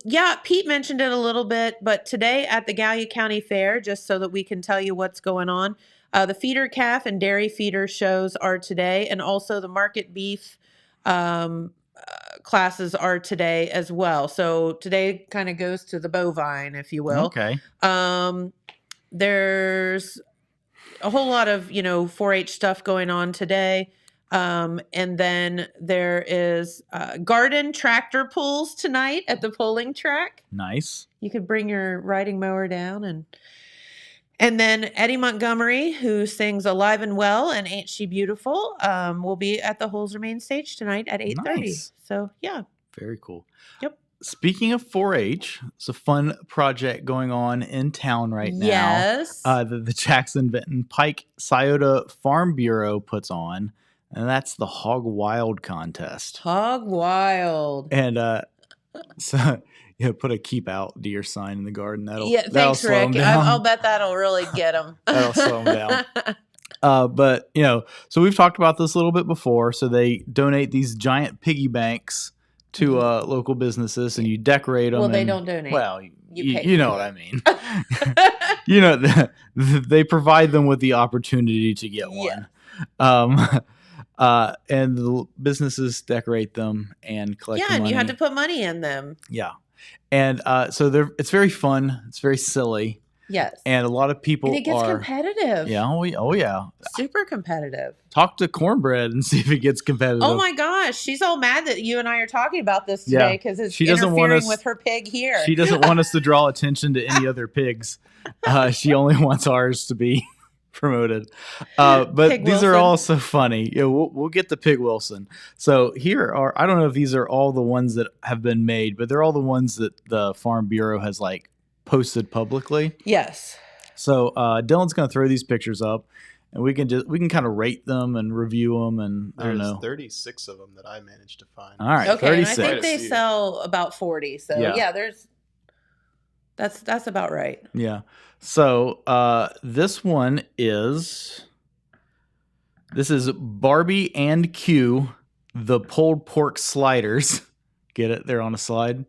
Speaker 3: yeah, Pete mentioned it a little bit, but today at the Gallia County Fair, just so that we can tell you what's going on, the feeder calf and dairy feeder shows are today, and also the market beef classes are today as well. So today kind of goes to the bovine, if you will.
Speaker 6: Okay.
Speaker 3: There's a whole lot of 4-H stuff going on today. And then there is garden tractor pulls tonight at the pulling track.
Speaker 6: Nice.
Speaker 3: You could bring your riding mower down, and then Eddie Montgomery, who sings "Alive and Well" and "Ain't She Beautiful," will be at the Holzer main stage tonight at 8:30.
Speaker 6: Nice.
Speaker 3: So yeah,
Speaker 6: Very cool.
Speaker 3: Yep.
Speaker 6: Speaking of 4-H, it's a fun project going on in town right now.
Speaker 3: yes,
Speaker 6: The Jackson-Vinton Pike Scioto Farm Bureau puts on, and that's the Hog Wild contest.
Speaker 3: Hog Wild.
Speaker 6: And so put a keep out deer sign in the garden. That'll
Speaker 3: Yeah,
Speaker 6: that'll
Speaker 3: thanks,
Speaker 6: slow 'em
Speaker 3: Rick.
Speaker 6: down.
Speaker 3: I'll bet that'll really get them.
Speaker 6: That'll slow 'em down. But so we've talked about this a little bit before. So they donate these giant piggy banks to local businesses, and you decorate them.
Speaker 3: Well, they don't donate.
Speaker 6: Well,
Speaker 3: You pay
Speaker 6: you know
Speaker 3: for
Speaker 6: what
Speaker 3: it.
Speaker 6: I mean. you know, they provide them with the opportunity to get one. And the businesses decorate them and collect
Speaker 3: Yeah,
Speaker 6: the
Speaker 3: and
Speaker 6: money.
Speaker 3: you had to put money in them.
Speaker 6: Yeah. And so it's very fun. It's very silly.
Speaker 3: Yes.
Speaker 6: And a lot of people
Speaker 3: And it gets competitive.
Speaker 6: Yeah. Oh, yeah.
Speaker 3: Super competitive.
Speaker 6: Talk to Cornbread and see if it gets competitive.
Speaker 3: Oh my gosh, she's all mad that you and I are talking about this today because it's interfering with her pig here.
Speaker 6: She doesn't want us to draw attention to any other pigs. She only wants ours to be promoted. But
Speaker 3: Pig
Speaker 6: these
Speaker 3: Wilson.
Speaker 6: are all so funny. Yeah, we'll get to Pig Wilson. So here are, I don't know if these are all the ones that have been made, but they're all the ones that the Farm Bureau has like posted publicly.
Speaker 3: Yes.
Speaker 6: So Dylan's going to throw these pictures up, and we can kind of rate them and review them, and I don't
Speaker 5: There's
Speaker 6: know.
Speaker 5: 36 of them that I managed to find.
Speaker 6: All right,
Speaker 3: Okay,
Speaker 6: 36.
Speaker 3: and I think they sell about 40. So yeah, that's about right.
Speaker 6: Yeah. So this is Barbie and Q, the pulled pork sliders. Get it? They're on a slide.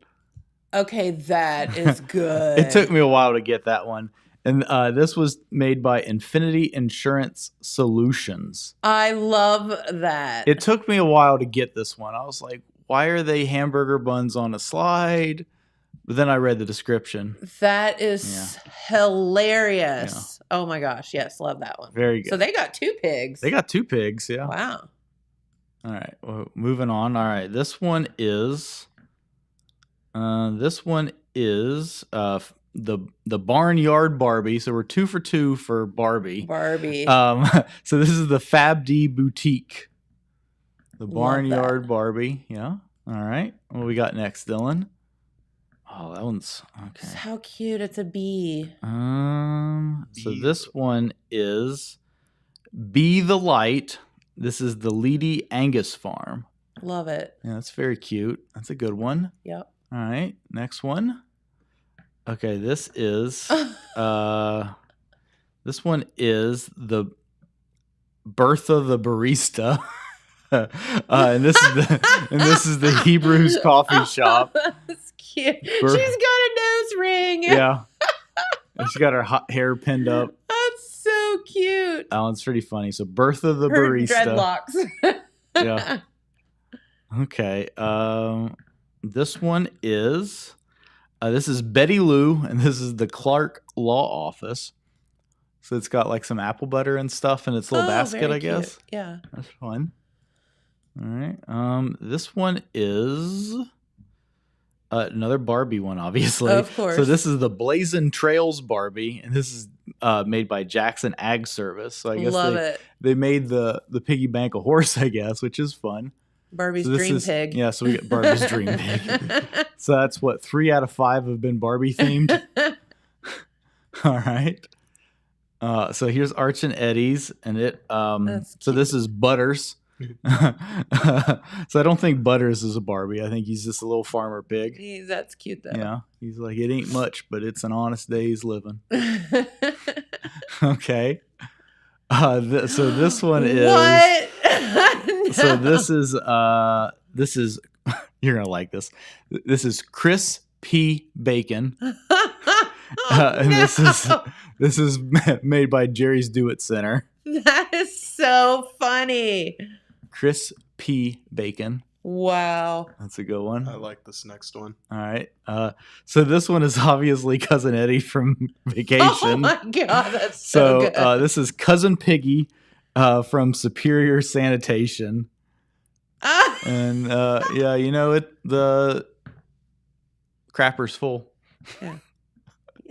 Speaker 3: Okay, that is good.
Speaker 6: It took me a while to get that one. And this was made by Infinity Insurance Solutions.
Speaker 3: I love that.
Speaker 6: It took me a while to get this one. I was like, why are they hamburger buns on a slide? But then I read the description.
Speaker 3: That is hilarious. Yeah. Oh my gosh. Yes. Love that one.
Speaker 6: Very good.
Speaker 3: So they got 2 pigs.
Speaker 6: They got 2 pigs. Yeah.
Speaker 3: Wow.
Speaker 6: All right. Well, moving on. All right. This one is the Barnyard Barbie. So we're 2 for 2 for Barbie. So this is the Fab D Boutique. The Barnyard Barbie. Yeah. All right. What we got next, Dylan? Oh, that one's okay.
Speaker 3: How cute. It's a bee.
Speaker 6: So this one is Be the Light. This is the Leedy Angus Farm.
Speaker 3: Love it.
Speaker 6: Yeah, that's very cute. That's a good one.
Speaker 3: Yep.
Speaker 6: All right. Next one. Okay, this is this one is the Bertha the Barista. And this is the Hebrews Coffee Shop.
Speaker 3: That's cute. She's got a nose ring.
Speaker 6: Yeah. And she got her hot hair pinned up.
Speaker 3: That's so cute.
Speaker 6: Oh, it's pretty funny. So Bertha the
Speaker 3: Her
Speaker 6: Barista.
Speaker 3: dreadlocks.
Speaker 6: Yeah. Okay. This one is this is Betty Lou, and this is the Clark Law Office. So it's got like some apple butter and stuff in its little basket, I guess.
Speaker 3: Cute. Yeah.
Speaker 6: That's fun. All right. This one is another Barbie one, obviously.
Speaker 3: Of course.
Speaker 6: So this is the Blazing Trails Barbie, and this is made by Jackson Ag Service. So I guess they made the piggy bank a horse, I guess, which is fun.
Speaker 3: Barbie's dream pig.
Speaker 6: Yeah, so we get Barbie's dream pig. So that's what 3 out of 5 have been Barbie themed. All right. So here's Arch and Eddie's, and it. So this is Butters. So I don't think Butters is a Barbie. I think he's just a little farmer pig.
Speaker 3: That's cute though.
Speaker 6: Yeah, he's like, it ain't much, but it's an honest day's living. Okay. So this one is
Speaker 3: what?
Speaker 6: No. So this is you're gonna like this. This is Chris P. Bacon. And this is made by Jerry's Do It Center.
Speaker 3: That is so funny.
Speaker 6: Chris P. Bacon.
Speaker 3: Wow.
Speaker 6: That's a good one.
Speaker 5: I like this next one.
Speaker 6: All right. So this one is obviously Cousin Eddie from Vacation.
Speaker 3: Oh my God, that's so good.
Speaker 6: This is Cousin Piggy from Superior Sanitation. And yeah, you know the crapper's full.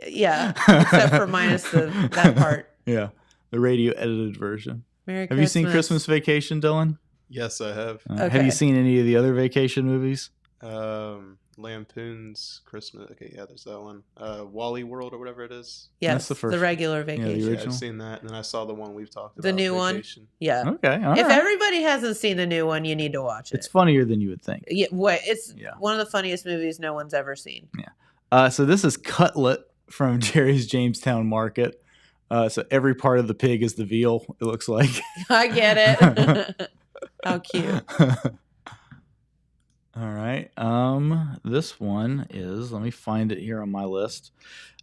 Speaker 3: Yeah, except for minus that part.
Speaker 6: Yeah, the radio edited version.
Speaker 3: Merry
Speaker 6: Have you seen Christmas Vacation, Dylan?
Speaker 5: Yes, I have.
Speaker 3: Okay.
Speaker 6: Have you seen any of the other vacation movies?
Speaker 5: Lampoon's Christmas. Okay, yeah, there's that one. Wally World or whatever it is.
Speaker 3: Yes,
Speaker 6: that's the first.
Speaker 3: The regular Vacation.
Speaker 6: the
Speaker 5: Yeah,
Speaker 6: original.
Speaker 5: I've seen that, and then I saw the one we've talked about.
Speaker 3: The new
Speaker 5: Vacation.
Speaker 3: one. Yeah.
Speaker 6: Okay. All
Speaker 3: If
Speaker 6: right.
Speaker 3: everybody hasn't seen the new one, you need to watch it.
Speaker 6: It's funnier than you would think.
Speaker 3: Yeah, it's one of the funniest movies no one's ever seen.
Speaker 6: Yeah. So this is Cutlet from Jerry's Jamestown Market. So every part of the pig is the veal, it looks like.
Speaker 3: I get it. How cute.
Speaker 6: All right. This one is, let me find it here on my list.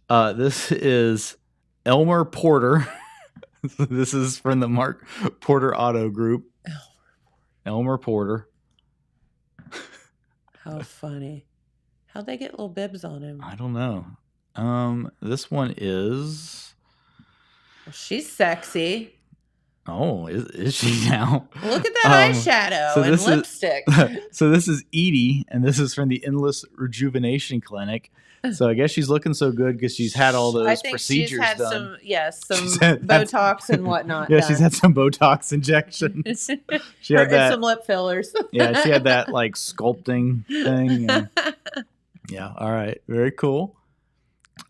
Speaker 6: This is Elmer Porter. This is from the Mark Porter Auto Group. Elmer Porter.
Speaker 3: How funny. How'd they get little bibs on him?
Speaker 6: I don't know. This one is.
Speaker 3: Well, she's sexy.
Speaker 6: Oh, is she now?
Speaker 3: Look at that eyeshadow and lipstick.
Speaker 6: So this is Edie, and this is from the Endless Rejuvenation Clinic. So I guess she's looking so good because she's had all those procedures
Speaker 3: she's had
Speaker 6: done.
Speaker 3: some Botox and whatnot.
Speaker 6: Yeah,
Speaker 3: done.
Speaker 6: she's had some Botox injections. She had
Speaker 3: and some lip fillers.
Speaker 6: Yeah, she had that like sculpting thing. And, yeah, all right, very cool.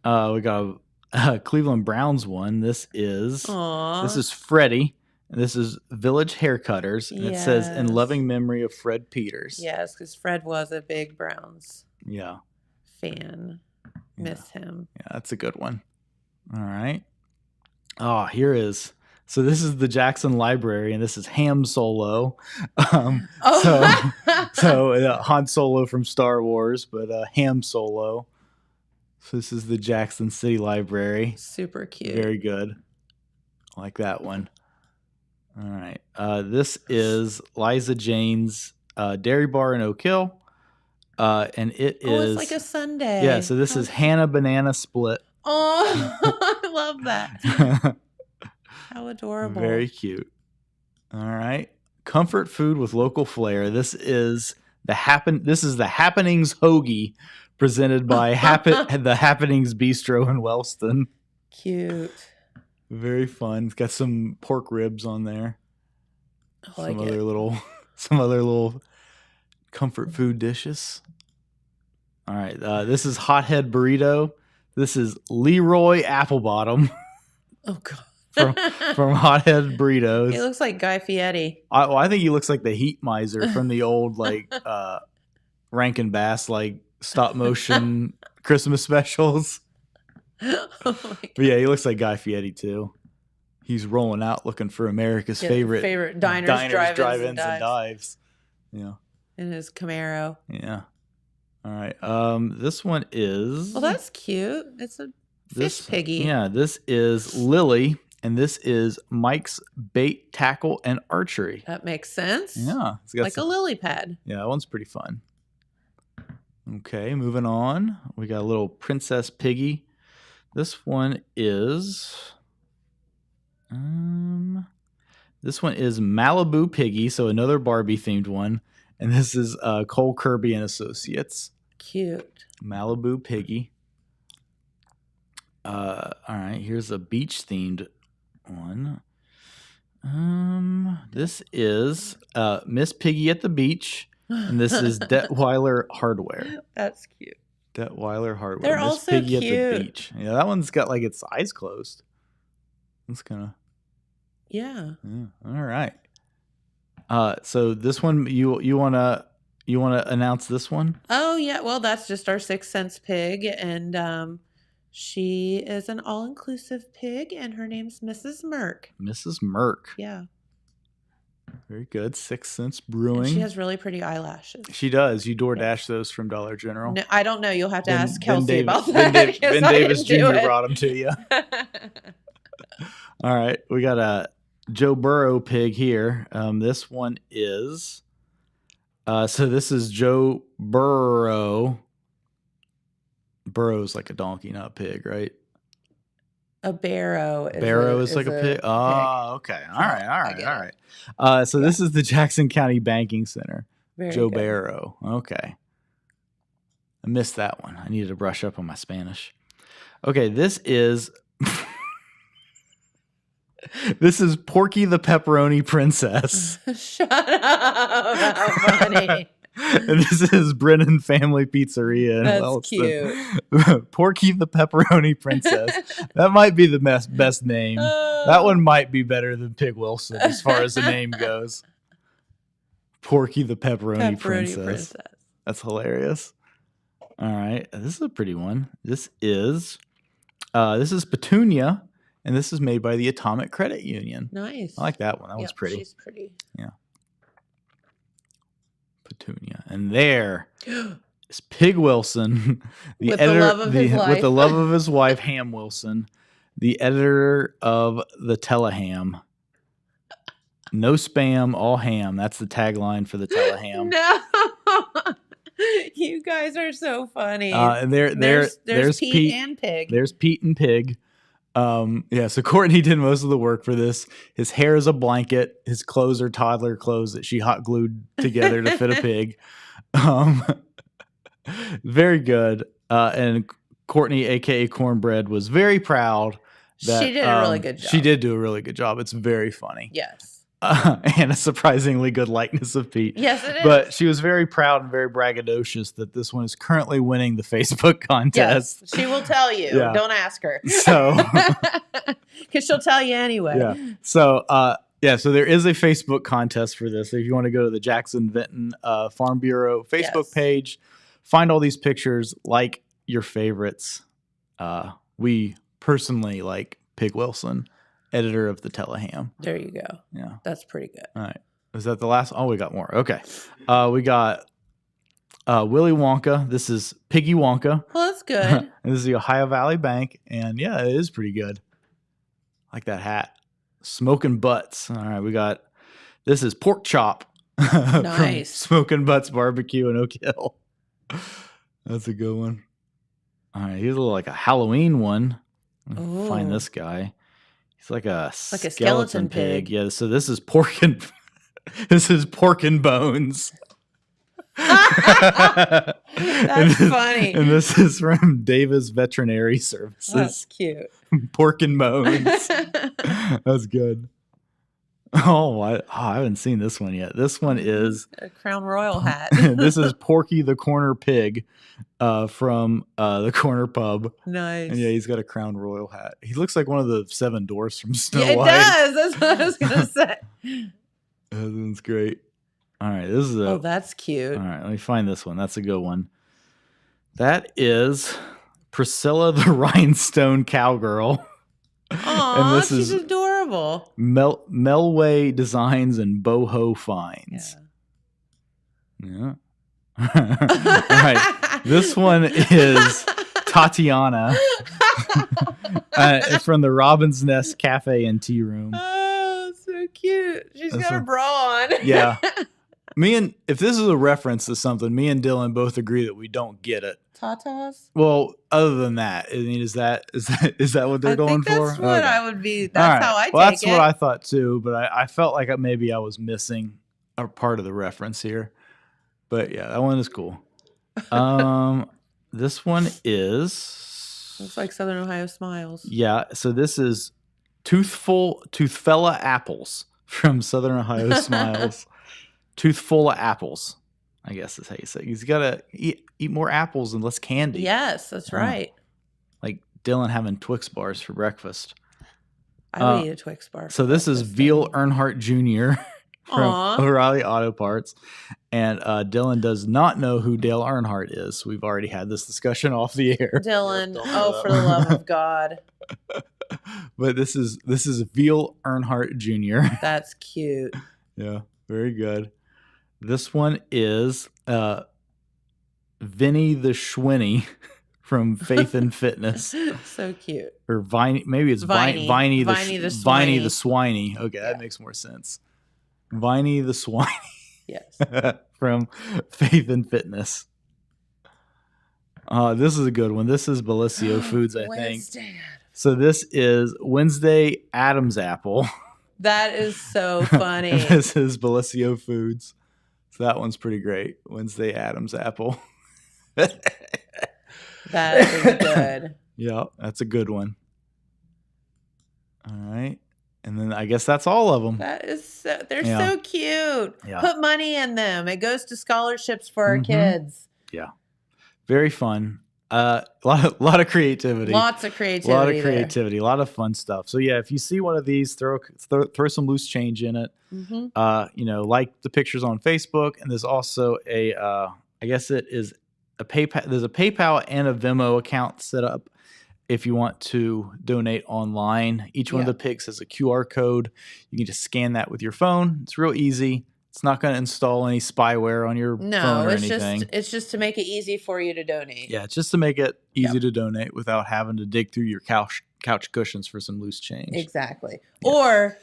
Speaker 6: We got a Cleveland Browns one. This is Freddie. And this is Village Haircutters, and it says in loving memory of Fred Peters.
Speaker 3: Yes, because Fred was a big Browns fan. Miss him.
Speaker 6: Yeah, that's a good one. All right. Oh, here is. So this is the Jackson Library, and this is Ham Solo. So Han Solo from Star Wars, but Ham Solo. So this is the Jackson City Library.
Speaker 3: Super cute.
Speaker 6: Very good. I like that one. All right. This is Liza Jane's Dairy Bar in Oak Hill. And it is.
Speaker 3: It's like a sundae.
Speaker 6: Yeah, so this is Hannah Banana Split.
Speaker 3: Oh, I love that. How adorable.
Speaker 6: Very cute. All right. Comfort food with local flair. This is the Happenings Hoagie presented by the Happenings Bistro in Wellston.
Speaker 3: Cute.
Speaker 6: Very fun. It's got some pork ribs on there.
Speaker 3: Some
Speaker 6: other little comfort food dishes. All right. This is Hothead Burrito. This is Leroy Applebottom.
Speaker 3: Oh God.
Speaker 6: from Hothead Burritos.
Speaker 3: He looks like Guy Fieri.
Speaker 6: I think he looks like the Heat Miser from the old Rankin Bass stop motion Christmas specials.
Speaker 3: Oh
Speaker 6: but yeah, he looks like Guy Fieri too. He's rolling out looking for America's favorite
Speaker 3: diners,
Speaker 6: drive-ins, and dives. Yeah.
Speaker 3: In his Camaro.
Speaker 6: Yeah. All right. This one is.
Speaker 3: Well, that's cute. It's a fish piggy.
Speaker 6: Yeah. This is Lily, and this is Mike's Bait, Tackle, and Archery.
Speaker 3: That makes sense.
Speaker 6: Yeah. It's
Speaker 3: got a lily pad.
Speaker 6: Yeah, that one's pretty fun. Okay, moving on. We got a little Princess Piggy. This one is. This one is Malibu Piggy, so another Barbie themed one. And this is Cole Kirby and Associates.
Speaker 3: Cute.
Speaker 6: Malibu Piggy. All right, here's a beach themed one. This is Miss Piggy at the Beach, and this is Detweiler Hardware.
Speaker 3: That's cute.
Speaker 6: Detweiler Hardware.
Speaker 3: They're
Speaker 6: Miss
Speaker 3: also
Speaker 6: Piggy
Speaker 3: cute.
Speaker 6: At the Beach. Yeah, that one's got its eyes closed. That's kind of.
Speaker 3: Yeah.
Speaker 6: All right. So this one you wanna announce this one?
Speaker 3: Oh yeah. Well, that's just our 6 cents pig, and she is an all-inclusive pig, and her name's Mrs. Merck.
Speaker 6: Mrs. Merck.
Speaker 3: Yeah.
Speaker 6: Very good. 6 Cents Brewing.
Speaker 3: And she has really pretty eyelashes.
Speaker 6: She does. You DoorDash those from Dollar General.
Speaker 3: No, I don't know. You'll have to ask Kelsey about
Speaker 6: Ben
Speaker 3: that.
Speaker 6: Davis Jr. brought them to you. All right. We got a Joe Burrow pig here. This one is. So this is Joe Burrow. Burrow's like a donkey, not a pig, right?
Speaker 3: A barrow.
Speaker 6: Barrow is like a pig. Oh, okay. All right. So this is the Jackson County Banking Center. Joe Barrow. Okay. I missed that one. I needed to brush up on my Spanish. Okay, this is Porky the Pepperoni Princess.
Speaker 3: Shut up. How funny.
Speaker 6: And this is Brennan Family Pizzeria in Wellston. Cute. Porky the Pepperoni Princess. That might be the best name. That one might be better than Pig Wilson as far as the name goes. Porky the Pepperoni Princess. That's hilarious. All right. This is a pretty one. This is Petunia, and this is made by the Atomic Credit Union.
Speaker 3: Nice.
Speaker 6: I like that one. That one's pretty.
Speaker 3: She's pretty.
Speaker 6: Yeah. Petunia. And there is Pig Wilson, the
Speaker 3: with
Speaker 6: editor,
Speaker 3: the love of his life.
Speaker 6: with the love of his wife, Ham Wilson, the editor of the Teleham. No spam, all ham. That's the tagline for the Teleham.
Speaker 3: No. You guys are so funny.
Speaker 6: And there's
Speaker 3: Pete and Pig.
Speaker 6: There's Pete and Pig. So Courtney did most of the work for this. His hair is a blanket. His clothes are toddler clothes that she hot glued together to fit a pig. Very good. And Courtney, aka Cornbread, was very proud that
Speaker 3: she did a really good job.
Speaker 6: She did do a really good job. It's very funny.
Speaker 3: Yes.
Speaker 6: And a surprisingly good likeness of Pete.
Speaker 3: Yes, it is.
Speaker 6: But she was very proud and very braggadocious that this one is currently winning the Facebook contest.
Speaker 3: Yes, she will tell you.
Speaker 6: Yeah.
Speaker 3: Don't ask her.
Speaker 6: So,
Speaker 3: because she'll tell you anyway.
Speaker 6: yeah. So, so there is a Facebook contest for this. If you want to go to the Jackson-Vinton Farm Bureau Facebook page, find all these pictures, like your favorites. We personally like Pig Wilson, editor of the Teleham.
Speaker 3: There you go.
Speaker 6: Yeah.
Speaker 3: That's pretty good.
Speaker 6: All right. Is that the last? Oh, we got more. Okay. We got Willy Wonka. This is Piggy Wonka.
Speaker 3: Well, that's good.
Speaker 6: And this is the Ohio Valley Bank. And yeah, it is pretty good. I like that hat. Smoking Butts. All right. This is Pork Chop.
Speaker 3: Nice.
Speaker 6: Smoking Butts Barbecue in Oak Hill. That's a good one. All right. Here's like a Halloween one. Find this guy. He's like a skeleton pig. Yeah. So this is pork and bones.
Speaker 3: That's funny.
Speaker 6: And this is from Davis Veterinary Services.
Speaker 3: That's cute.
Speaker 6: Pork and bones. That's good. Oh, I haven't seen this one yet. This one is
Speaker 3: a Crown Royal hat.
Speaker 6: This is Porky the Corner Pig from the Corner Pub.
Speaker 3: Nice.
Speaker 6: And yeah, he's got a Crown Royal hat. He looks like one of the 7 dwarfs from Snow
Speaker 3: White.
Speaker 6: It
Speaker 3: does. That's what I was going to say.
Speaker 6: That's great. All right. This is
Speaker 3: that's cute.
Speaker 6: All right. Let me find this one. That's a good one. That is Priscilla the Rhinestone Cowgirl.
Speaker 3: Aw, she's adorable.
Speaker 6: Melway Designs and Boho Finds. Yeah. All right. This one is Tatiana from the Robin's Nest Cafe and Tea Room.
Speaker 3: Oh, so cute. She's got her bra on.
Speaker 6: Yeah. If this is a reference to something, me and Dylan both agree that we don't get it.
Speaker 3: Tatas?
Speaker 6: Well, other than that, I mean, is that what they're going for?
Speaker 3: That's what I would be. That's how I take it.
Speaker 6: That's what I thought too, but I felt like maybe I was missing a part of the reference here. But yeah, that one is cool. This one is
Speaker 3: looks like Southern Ohio Smiles.
Speaker 6: Yeah, so this is Toothfella Apples from Southern Ohio Smiles. Toothful of apples, I guess is how you say. He's got to eat more apples and less candy.
Speaker 3: Yes, that's right.
Speaker 6: Like Dylan having Twix bars for breakfast.
Speaker 3: I would eat a Twix bar.
Speaker 6: So this is Veal Earnhardt Jr. from O'Reilly Auto Parts. And Dylan does not know who Dale Earnhardt is. We've already had this discussion off the air.
Speaker 3: Dylan, for the love of God.
Speaker 6: But this is Veal Earnhardt Jr.
Speaker 3: That's cute.
Speaker 6: Yeah, very good. This one is Vinny the Schwinny from Faith and Fitness.
Speaker 3: So cute.
Speaker 6: Or Viney, maybe it's Viney the Swiney. Okay, that makes more sense. Viney the Swiney.
Speaker 3: Yes.
Speaker 6: From Faith and Fitness. This is a good one. This is Belicio Foods, I think. So this is Wednesday Adam's Apple.
Speaker 3: That is so funny.
Speaker 6: This is Belicio Foods. So that one's pretty great. Wednesday Adam's Apple.
Speaker 3: That is good.
Speaker 6: Yeah, that's a good one. All right. And then I guess that's all of them.
Speaker 3: That is they're so cute.
Speaker 6: Yeah.
Speaker 3: Put money in them. It goes to scholarships for our kids.
Speaker 6: Yeah. Very fun. A lot of creativity.
Speaker 3: Lots of creativity.
Speaker 6: A lot of fun stuff. So yeah, if you see one of these, throw some loose change in it.
Speaker 3: Mm-hmm.
Speaker 6: Like the pictures on Facebook, and there's also I guess it is a PayPal. There's a PayPal and a Venmo account set up if you want to donate online. Each one of the pics has a QR code. You can just scan that with your phone. It's real easy. It's not going to install any spyware on your phone or anything.
Speaker 3: It's just to make it easy for you to donate.
Speaker 6: Yeah, it's just to make it easy to donate without having to dig through your couch cushions for some loose change.
Speaker 3: Exactly.
Speaker 6: Yeah.
Speaker 3: Or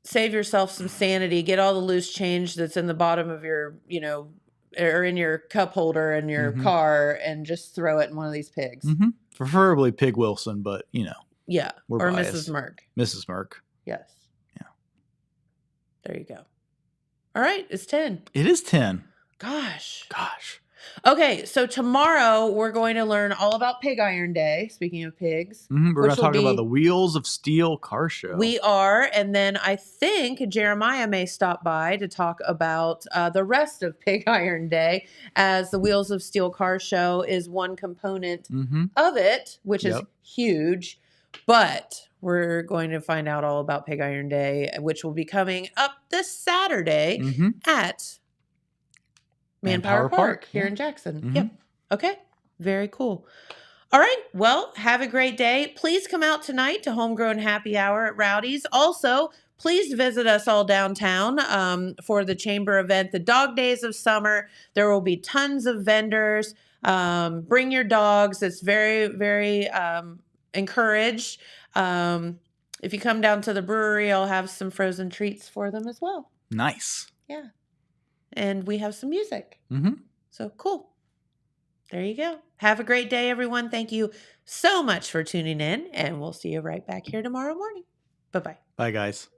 Speaker 3: save yourself some sanity. Get all the loose change that's in the bottom of your, or in your cup holder in your car and just throw it in one of these pigs.
Speaker 6: Mm-hmm. Preferably Pig Wilson, but
Speaker 3: Yeah.
Speaker 6: we're
Speaker 3: or
Speaker 6: biased.
Speaker 3: Mrs. Merck.
Speaker 6: Mrs. Merck.
Speaker 3: Yes.
Speaker 6: Yeah.
Speaker 3: There you go. All right. It's 10.
Speaker 6: It is 10.
Speaker 3: Gosh. Okay, so tomorrow we're going to learn all about Pig Iron Day. Speaking of pigs,
Speaker 6: We're going
Speaker 3: which
Speaker 6: to
Speaker 3: will
Speaker 6: talk about
Speaker 3: be-
Speaker 6: the Wheels of Steel car show.
Speaker 3: We are, and then I think Jeremiah may stop by to talk about the rest of Pig Iron Day, as the Wheels of Steel car show is one component of it, which is huge. But we're going to find out all about Pig Iron Day, which will be coming up this Saturday at Manpower Park here in Jackson. Yep. Okay. Very cool. All right. Well, have a great day. Please come out tonight to Homegrown Happy Hour at Rowdy's. Also, please visit us all downtown for the chamber event, the Dog Days of Summer. There will be tons of vendors. Bring your dogs. It's very, very encouraged. If you come down to the brewery, I'll have some frozen treats for them as well.
Speaker 6: Nice.
Speaker 3: Yeah. And we have some music. So cool. There you go. Have a great day, everyone. Thank you so much for tuning in, and we'll see you right back here tomorrow morning. Bye-bye.
Speaker 6: Bye, guys.